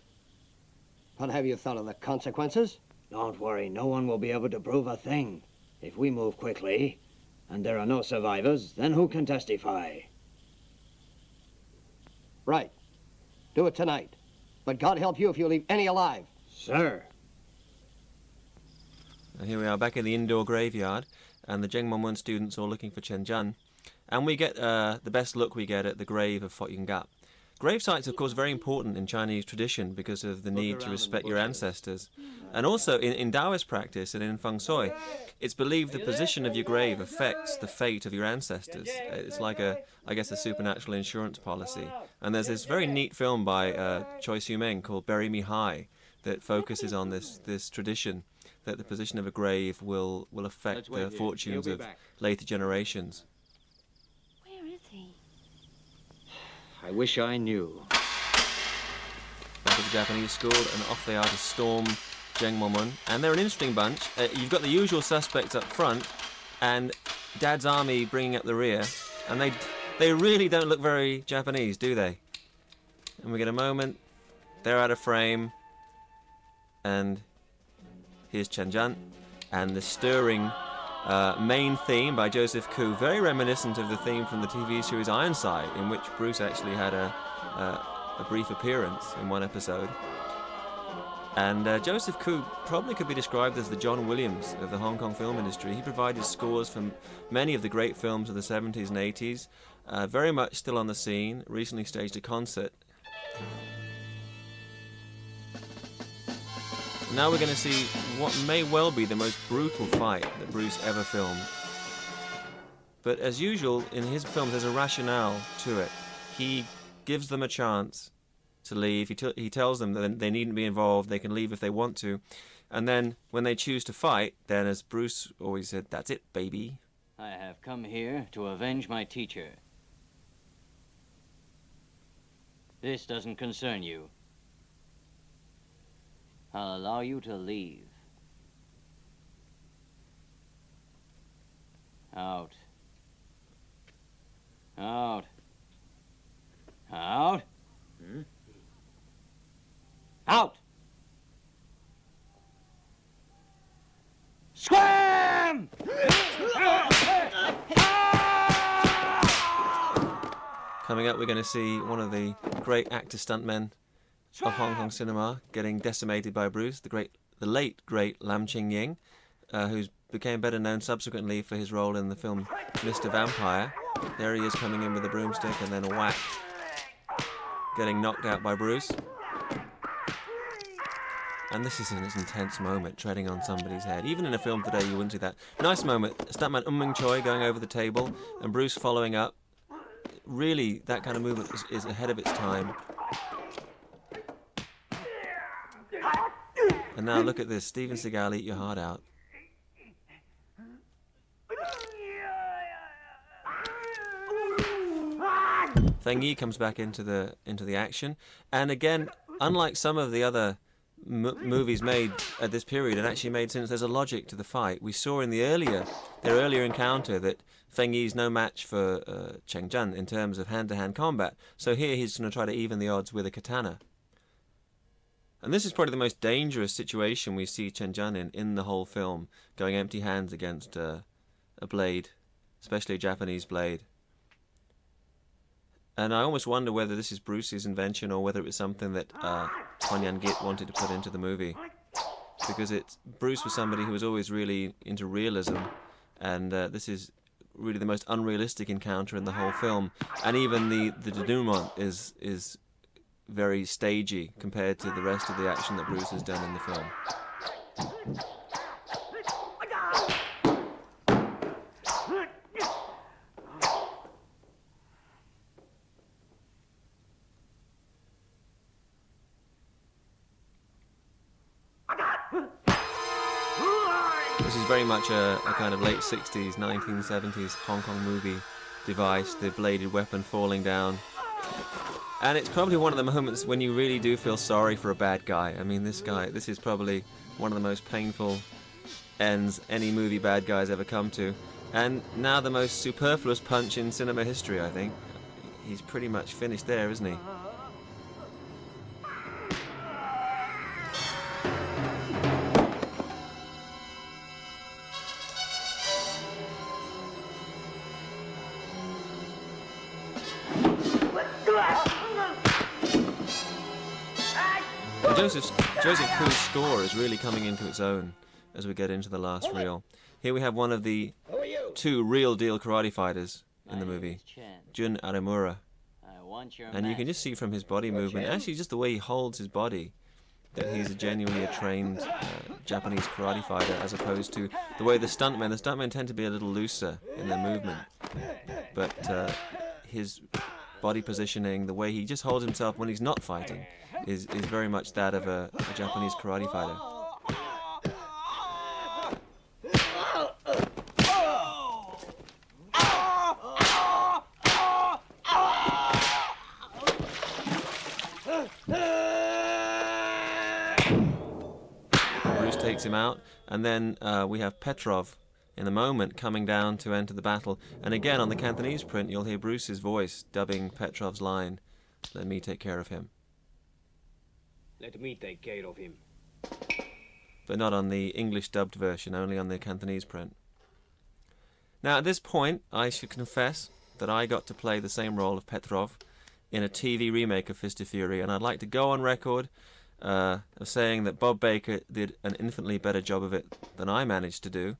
But have you thought of the consequences? Don't worry, no one will be able to prove a thing. If we move quickly, and there are no survivors, then who can testify? Right. Do it tonight. But God help you if you leave any alive. Sir. And here we are back in the indoor graveyard, and the Zhengmonwen students are looking for Chen Zhen. And we get the best look we get at the grave of Fot Yun Gap. Grave sites, of course, very important in Chinese tradition because of the need to respect your ancestors. And also in Taoist practice and in Feng Shui, it's believed the position of your grave affects the fate of your ancestors. It's like I guess, a supernatural insurance policy. And there's this very neat film by Choi Siu-meng called Bury Me High that focuses on this tradition that the position of a grave will affect the fortunes of later generations. Where is he? I wish I knew. back at the Japanese school, and off they are to storm Zhengmomun. And they're an interesting bunch. You've got the usual suspects up front, and Dad's army bringing up the rear, and they really don't look very Japanese, do they? And we get a moment. They're out of frame, and here's Chen Zhen, and the stirring main theme by Joseph Koo, very reminiscent of the theme from the TV series Ironside, in which Bruce actually had a brief appearance in one episode. And Joseph Koo probably could be described as the John Williams of the Hong Kong film industry. He provided scores from many of the great films of the 70s and 80s, very much still on the scene, recently staged a concert. Now we're going to see what may well be the most brutal fight that Bruce ever filmed. But as usual, in his films there's a rationale to it. He gives them a chance to leave. He tells them that they needn't be involved, they can leave if they want to. And then when they choose to fight, then as Bruce always said, that's it, baby. I have come here to avenge my teacher. This doesn't concern you. I'll allow you to leave. Out. Out. Out. Out! Scram! Coming up, we're going to see one of the great actor stuntmen of Hong Kong cinema getting decimated by Bruce, the late great Lam Ching-ying, who became better known subsequently for his role in the film Mr. Vampire. There he is coming in with a broomstick, and then a whack, getting knocked out by Bruce. And this is an intense moment, treading on somebody's head. Even in a film today, you wouldn't see that. Nice moment, stuntman Ming Choi going over the table, and Bruce following up. Really, that kind of movement is ahead of its time. And now look at this, Steven Seagal, eat your heart out. Feng Yi comes back into the action, and again, unlike some of the other movies made at this period, and actually made since, there's a logic to the fight. We saw in their earlier encounter that Feng Yi's no match for Chen Zhen in terms of hand-to-hand combat, so here he's going to try to even the odds with a katana. And this is probably the most dangerous situation we see Chen Zhen in the whole film, going empty hands against a blade, especially a Japanese blade. And I almost wonder whether this is Bruce's invention or whether it was something that Hon Yan-git wanted to put into the movie. Because Bruce was somebody who was always really into realism, and this is really the most unrealistic encounter in the whole film. And even the denouement is very stagey compared to the rest of the action that Bruce has done in the film. This is very much a kind of late 60s, 1970s Hong Kong movie device, the bladed weapon falling down. And it's probably one of the moments when you really do feel sorry for a bad guy. I mean, this is probably one of the most painful ends any movie bad guy's ever come to. And now the most superfluous punch in cinema history, I think. He's pretty much finished there, isn't he? Joseph Koo's score is really coming into its own as we get into the last reel. Here we have one of the two real-deal karate fighters in the movie, Jun Aramura. And you can just see from his body movement, actually just the way he holds his body, that he's genuinely a trained Japanese karate fighter, as opposed to the way the stuntmen tend to be a little looser in their movement. But his body positioning, the way he just holds himself when he's not fighting, is very much that of a Japanese karate fighter. takes him out, and then we have Petrov in a moment coming down to enter the battle. And again, on the Cantonese print, you'll hear Bruce's voice dubbing Petrov's line, "Let me take care of him." Let me take care of him. But not on the English dubbed version, only on the Cantonese print. Now at this point, I should confess that I got to play the same role of Petrov in a TV remake of Fist of Fury, and I'd like to go on record of saying that Bob Baker did an infinitely better job of it than I managed to do.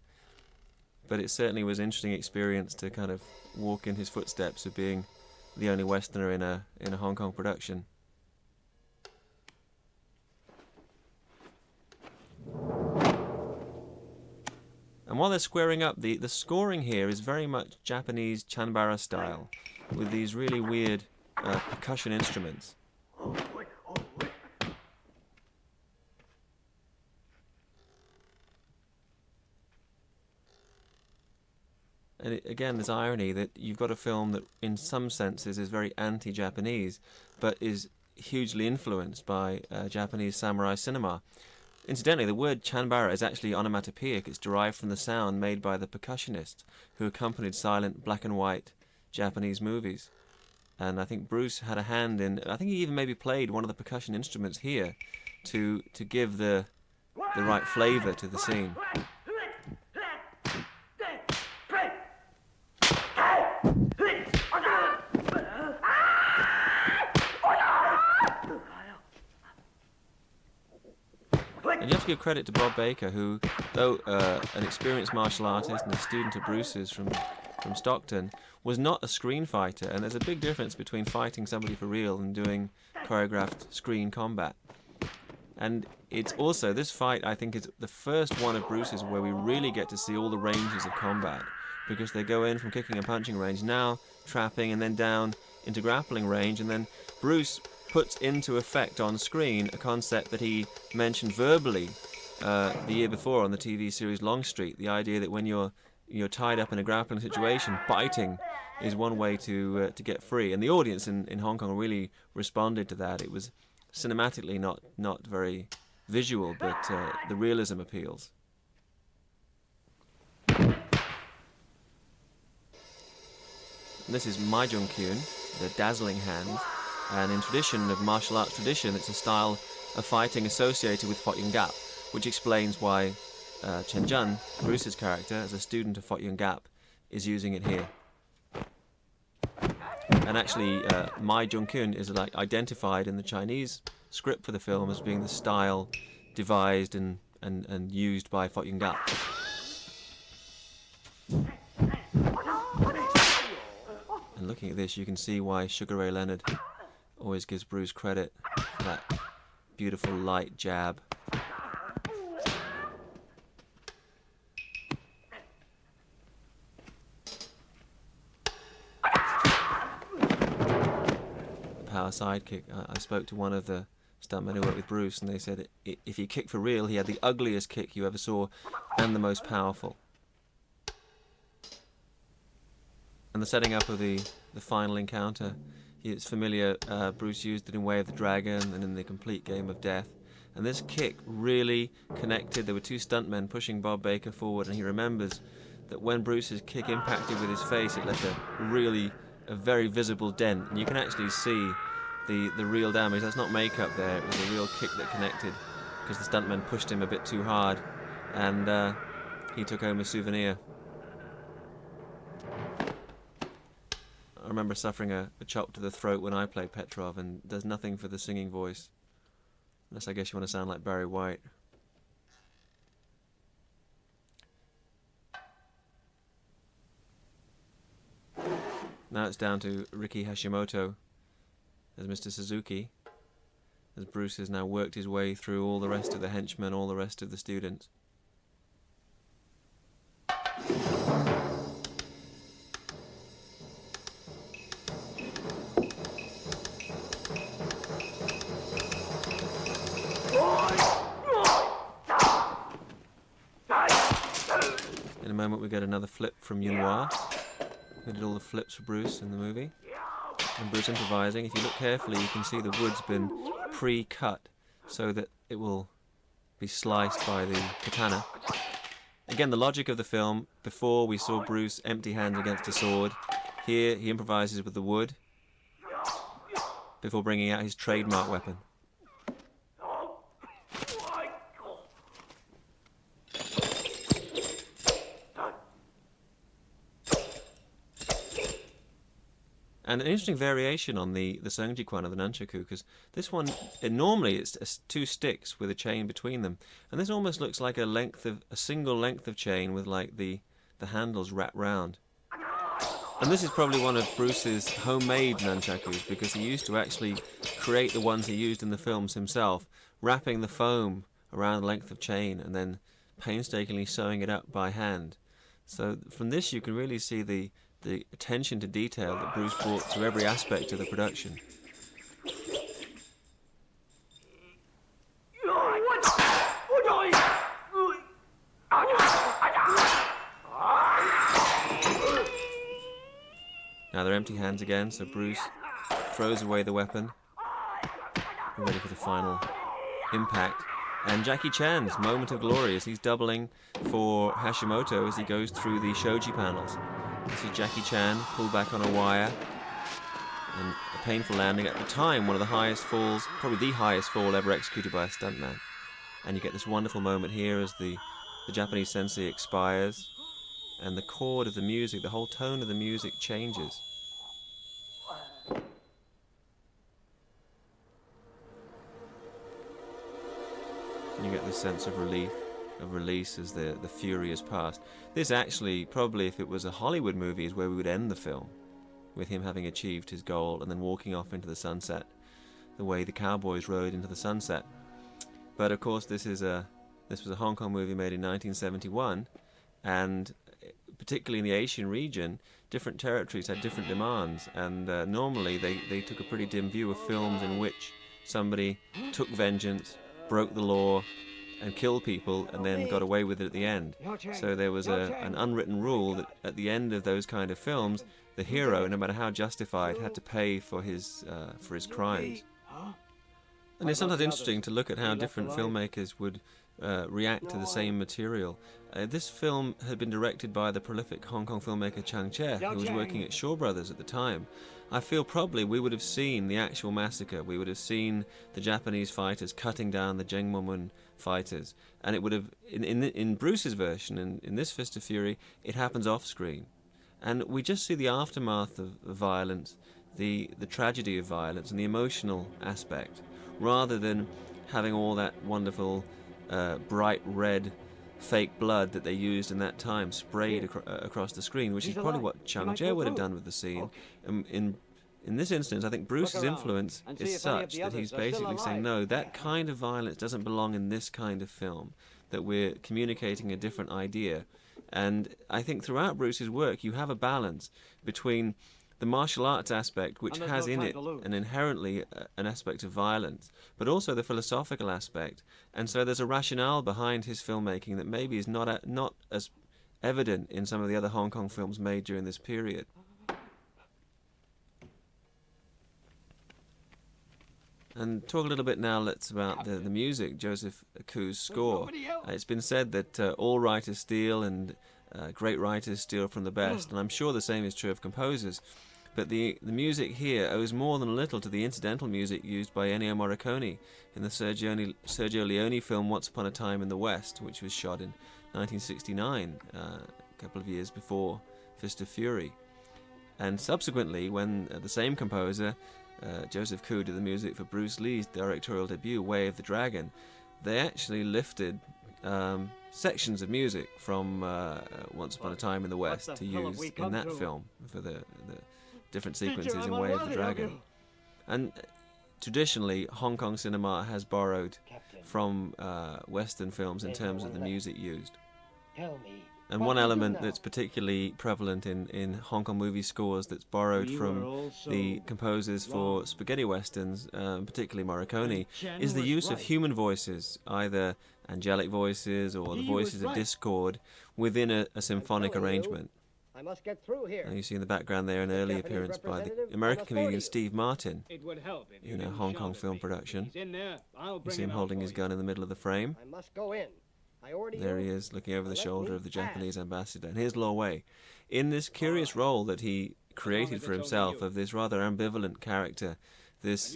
But it certainly was an interesting experience to kind of walk in his footsteps of being the only Westerner in a Hong Kong production. And while they're squaring up, the scoring here is very much Japanese chanbara style, with these really weird percussion instruments. And again, there's irony that you've got a film that in some senses is very anti-Japanese, but is hugely influenced by Japanese samurai cinema. Incidentally, the word chanbara is actually onomatopoeic. It's derived from the sound made by the percussionists who accompanied silent black and white Japanese movies. And I think Bruce had a hand in, I think he even maybe played one of the percussion instruments here to give the right flavour to the scene. And you have to give credit to Bob Baker, who, though an experienced martial artist and a student of Bruce's from Stockton, was not a screen fighter. And there's a big difference between fighting somebody for real and doing choreographed screen combat. And it's also, this fight, I think, is the first one of Bruce's where we really get to see all the ranges of combat, because they go in from kicking and punching range, now trapping, and then down into grappling range, and then Bruce puts into effect on screen a concept that he mentioned verbally the year before on the TV series Longstreet, the idea that when you're tied up in a grappling situation, biting is one way to get free. And the audience in Hong Kong really responded to that. It was cinematically not very visual, but the realism appeals. And this is Mai Jung Kyun, the dazzling hand. And in tradition of martial arts tradition, it's a style of fighting associated with Fot Yun Gap, which explains why Chen Zhen, Bruce's character, as a student of Fot Yun Gap, is using it here. And actually, Mai Jung Kyun is identified in the Chinese script for the film as being the style devised and used by Fot Yun Gap. And looking at this, you can see why Sugar Ray Leonard always gives Bruce credit for that beautiful light jab. The power sidekick. I spoke to one of the stuntmen who worked with Bruce, and they said if he kicked for real, he had the ugliest kick you ever saw and the most powerful. And the setting up of the final encounter, it's familiar. Bruce used it in Way of the Dragon and in The Complete Game of Death. And this kick really connected. There were two stuntmen pushing Bob Baker forward, and he remembers that when Bruce's kick impacted with his face, it left a very visible dent. And you can actually see the real damage. That's not makeup there. It was a real kick that connected because the stuntmen pushed him a bit too hard. And he took home a souvenir. I remember suffering a chop to the throat when I played Petrov, and does nothing for the singing voice. Unless I guess you want to sound like Barry White. Now it's down to Riki Hashimoto as Mr. Suzuki, as Bruce has now worked his way through all the rest of the henchmen, all the rest of the students. In a moment we get another flip from Yunhua, who did all the flips for Bruce in the movie. And Bruce improvising. If you look carefully, you can see the wood's been pre-cut so that it will be sliced by the katana. Again, the logic of the film, before we saw Bruce empty hands against a sword. Here he improvises with the wood before bringing out his trademark weapon. And an interesting variation on the Sungji Kwan of the nunchaku, because this one, normally it's two sticks with a chain between them, and this almost looks like a single length of chain with like the handles wrapped round. And this is probably one of Bruce's homemade nunchakus, because he used to actually create the ones he used in the films himself, wrapping the foam around the length of chain and then painstakingly sewing it up by hand. So from this you can really see the attention to detail that Bruce brought to every aspect of the production. Now they're empty hands again, so Bruce throws away the weapon, ready for the final impact. And Jackie Chan's moment of glory as he's doubling for Hashimoto as he goes through the shoji panels. This is Jackie Chan pulled back on a wire, and a painful landing. At the time, one of the highest falls, probably the highest fall ever executed by a stuntman. And you get this wonderful moment here as the Japanese sensei expires, and the chord of the music, the whole tone of the music changes. And you get this sense of relief, of release as the fury has passed. This actually, probably if it was a Hollywood movie, is where we would end the film, with him having achieved his goal and then walking off into the sunset, the way the cowboys rode into the sunset. But of course this was a Hong Kong movie made in 1971, and particularly in the Asian region, different territories had different demands, and normally they took a pretty dim view of films in which somebody took vengeance, broke the law, and killed people, and then got away with it at the end. So there was an unwritten rule that at the end of those kind of films, the hero, no matter how justified, had to pay for his crimes. And it's sometimes interesting to look at how different filmmakers would react to the same material. This film had been directed by the prolific Hong Kong filmmaker Chang Che, who was working at Shaw Brothers at the time. I feel probably we would have seen the actual massacre. We would have seen the Japanese fighters cutting down the Jingwu fighters, and it would have, in Bruce's version, in this Fist of Fury, it happens off screen, and we just see the aftermath of violence, the tragedy of violence, and the emotional aspect, rather than having all that wonderful bright red fake blood that they used in that time sprayed across the screen, which is probably what Chang Che would have done with the scene. In this instance, I think Bruce's influence is such that he's basically saying, no, that kind of violence doesn't belong in this kind of film, that we're communicating a different idea. And I think throughout Bruce's work, you have a balance between the martial arts aspect, which has in it an inherently an aspect of violence, but also the philosophical aspect. And so there's a rationale behind his filmmaking that maybe is not as evident in some of the other Hong Kong films made during this period. And talk a little bit now, about the music, Joseph Ku's score. It's been said that all writers steal and great writers steal from the best, and I'm sure the same is true of composers. But the music here owes more than a little to the incidental music used by Ennio Morricone in the Sergio Leone film Once Upon a Time in the West, which was shot in 1969, a couple of years before Fist of Fury. And subsequently, when the same composer, Joseph Ku, did the music for Bruce Lee's directorial debut, Way of the Dragon, they actually lifted sections of music from Once Upon a Time in the West to use in that film for the different sequences in Way of the Dragon. And traditionally, Hong Kong cinema has borrowed from Western films in terms of the music used. And one element that's particularly prevalent in Hong Kong movie scores that's borrowed from the composers for spaghetti westerns, particularly Morricone, is the use of human voices, either angelic voices or the voices of discord, within a symphonic arrangement. I must get through here. And you see in the background there an early appearance by the American comedian Steve Martin in a Hong Kong film production. You see him holding his gun in the middle of the frame. I must go in. There he is, looking over the shoulder of the Japanese ambassador. And here's Lo Wei, in this curious role that he created for himself of this rather ambivalent character, this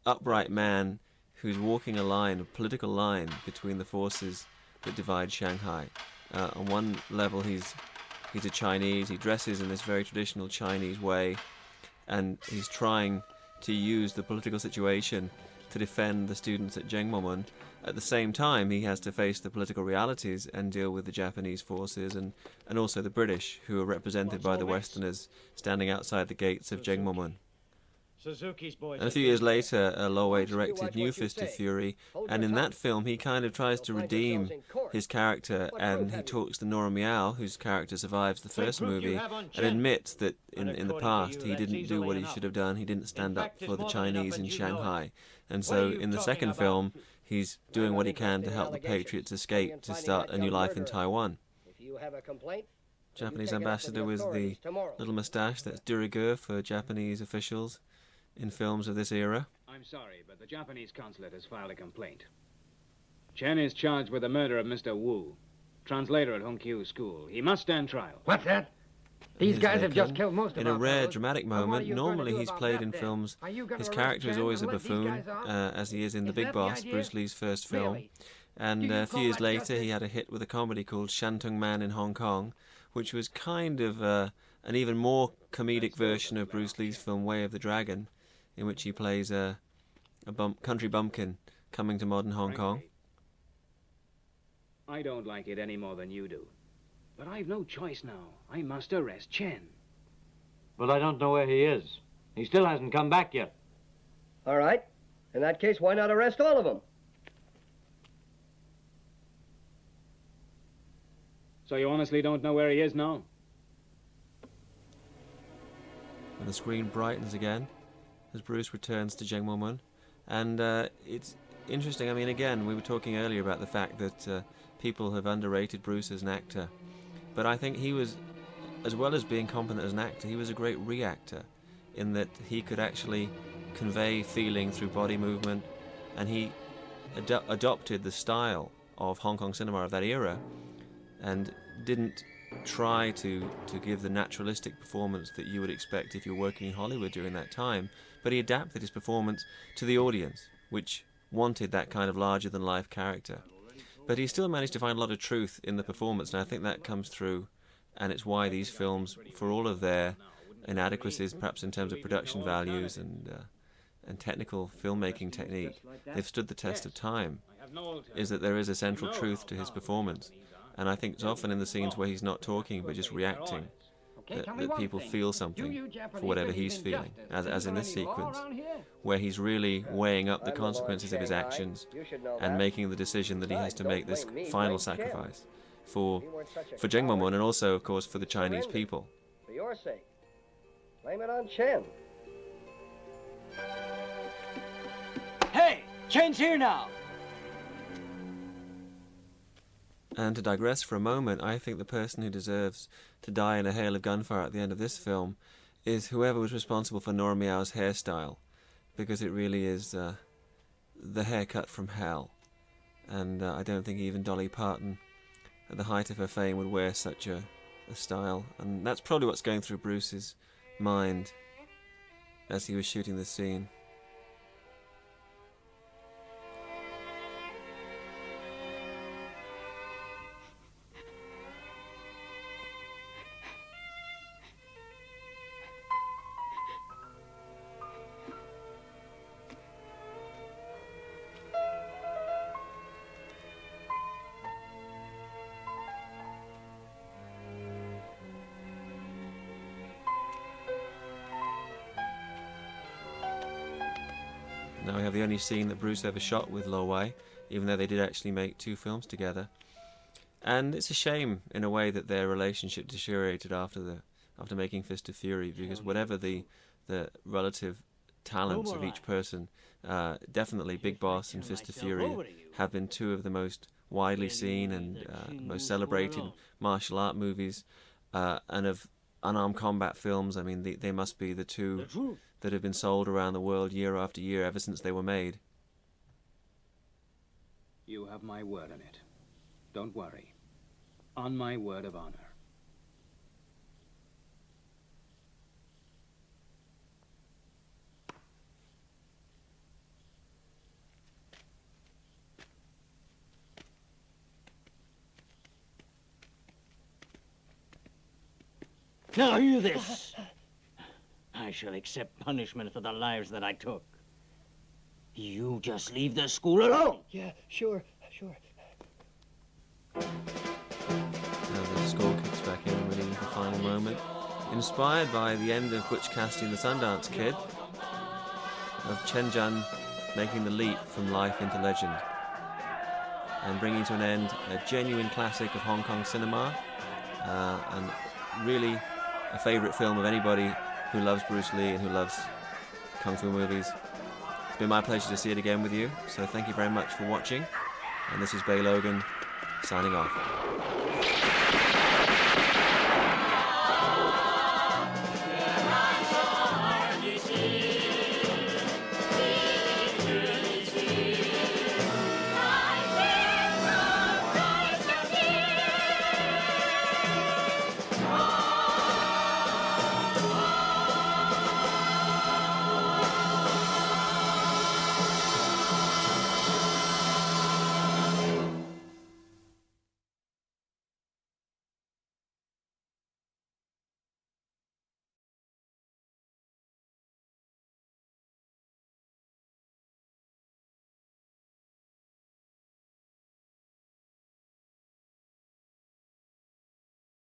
upright man who's walking a line, a political line, between the forces that divide Shanghai. On one level, he's a Chinese. He dresses in this very traditional Chinese way, and he's trying to use the political situation to defend the students at Jingwu. At the same time, he has to face the political realities and deal with the Japanese forces and also the British, who are represented by the Westerners standing outside the gates of Jingwu. And a few years later, Lo Wei directed New Fist of Fury, and in that film he kind of tries to redeem his character, and he talks to Nora Miao, whose character survives the first movie, and admits that in the past he didn't do what he should have done. He didn't stand up for the Chinese in Shanghai. And so in the second film, he's doing what he can to help the Patriots escape to start a new life in Taiwan. Japanese ambassador with the little moustache, that's de rigueur for Japanese officials in films of this era. I'm sorry, but the Japanese consulate has filed a complaint. Chen is charged with the murder of Mr. Wu, translator at Jingwu School. He must stand trial. What's that? These guys have just killed most of our In a rare fellows. dramatic moment, normally he's played in films, his character is always a buffoon, as he is in The Big Boss, Bruce Lee's first film. And a few years later he had a hit with a comedy called Shantung Man in Hong Kong, which was kind of an even more comedic version of Bruce Lee's film Way of the Dragon, in which he plays a country bumpkin coming to modern Hong Kong. I don't like it any more than you do. But I've no choice now. I must arrest Chen. Well, I don't know where he is. He still hasn't come back yet. All right. In that case, why not arrest all of them? So you honestly don't know where he is now? And the screen brightens again as Bruce returns to Jingwu. And it's interesting. I mean, again, we were talking earlier about the fact that people have underrated Bruce as an actor. But I think he was, as well as being competent as an actor, he was a great reactor in that he could actually convey feeling through body movement, and he adopted the style of Hong Kong cinema of that era and didn't try to give the naturalistic performance that you would expect if you're working in Hollywood during that time, but he adapted his performance to the audience, which wanted that kind of larger-than-life character. But he still managed to find a lot of truth in the performance, and I think that comes through, and it's why these films, for all of their inadequacies, perhaps in terms of production values and technical filmmaking technique, they've stood the test of time, is that there is a central truth to his performance. And I think it's often in the scenes where he's not talking but just reacting that people feel something for whatever he's feeling, as in this sequence, where he's really weighing up the consequences of his actions and making the decision that he has to make this final sacrifice for Jingwu and also, of course, for the Chinese people. For your sake. Blame it on Chen. Hey! Chen's here now! And to digress for a moment, I think the person who deserves to die in a hail of gunfire at the end of this film is whoever was responsible for Nora Miao's hairstyle, because it really is the haircut from hell. And I don't think even Dolly Parton, at the height of her fame, would wear such a style. And that's probably what's going through Bruce's mind as he was shooting this scene. Now we have the only scene that Bruce ever shot with Lo Wei, even though they did actually make 2 films together. And it's a shame, in a way, that their relationship deteriorated after making Fist of Fury, because whatever the relative talents of each person, definitely Big Boss and Fist of Fury have been 2 of the most widely seen and most celebrated martial art movies and of unarmed combat films. I mean, they must be the two that have been sold around the world year after year ever since they were made. You have my word on it. Don't worry. On my word of honor. Now hear this. I shall accept punishment for the lives that I took. You just leave the school alone. Yeah, sure. Now the score kicks back in, really, the final moment. Inspired by the end of Butch Cassidy and the Sundance Kid, of Chen Zhen making the leap from life into legend, and bringing to an end a genuine classic of Hong Kong cinema, and really a favourite film of anybody who loves Bruce Lee and who loves Kung Fu movies. It's been my pleasure to see it again with you, so thank you very much for watching, and this is Bay Logan, signing off.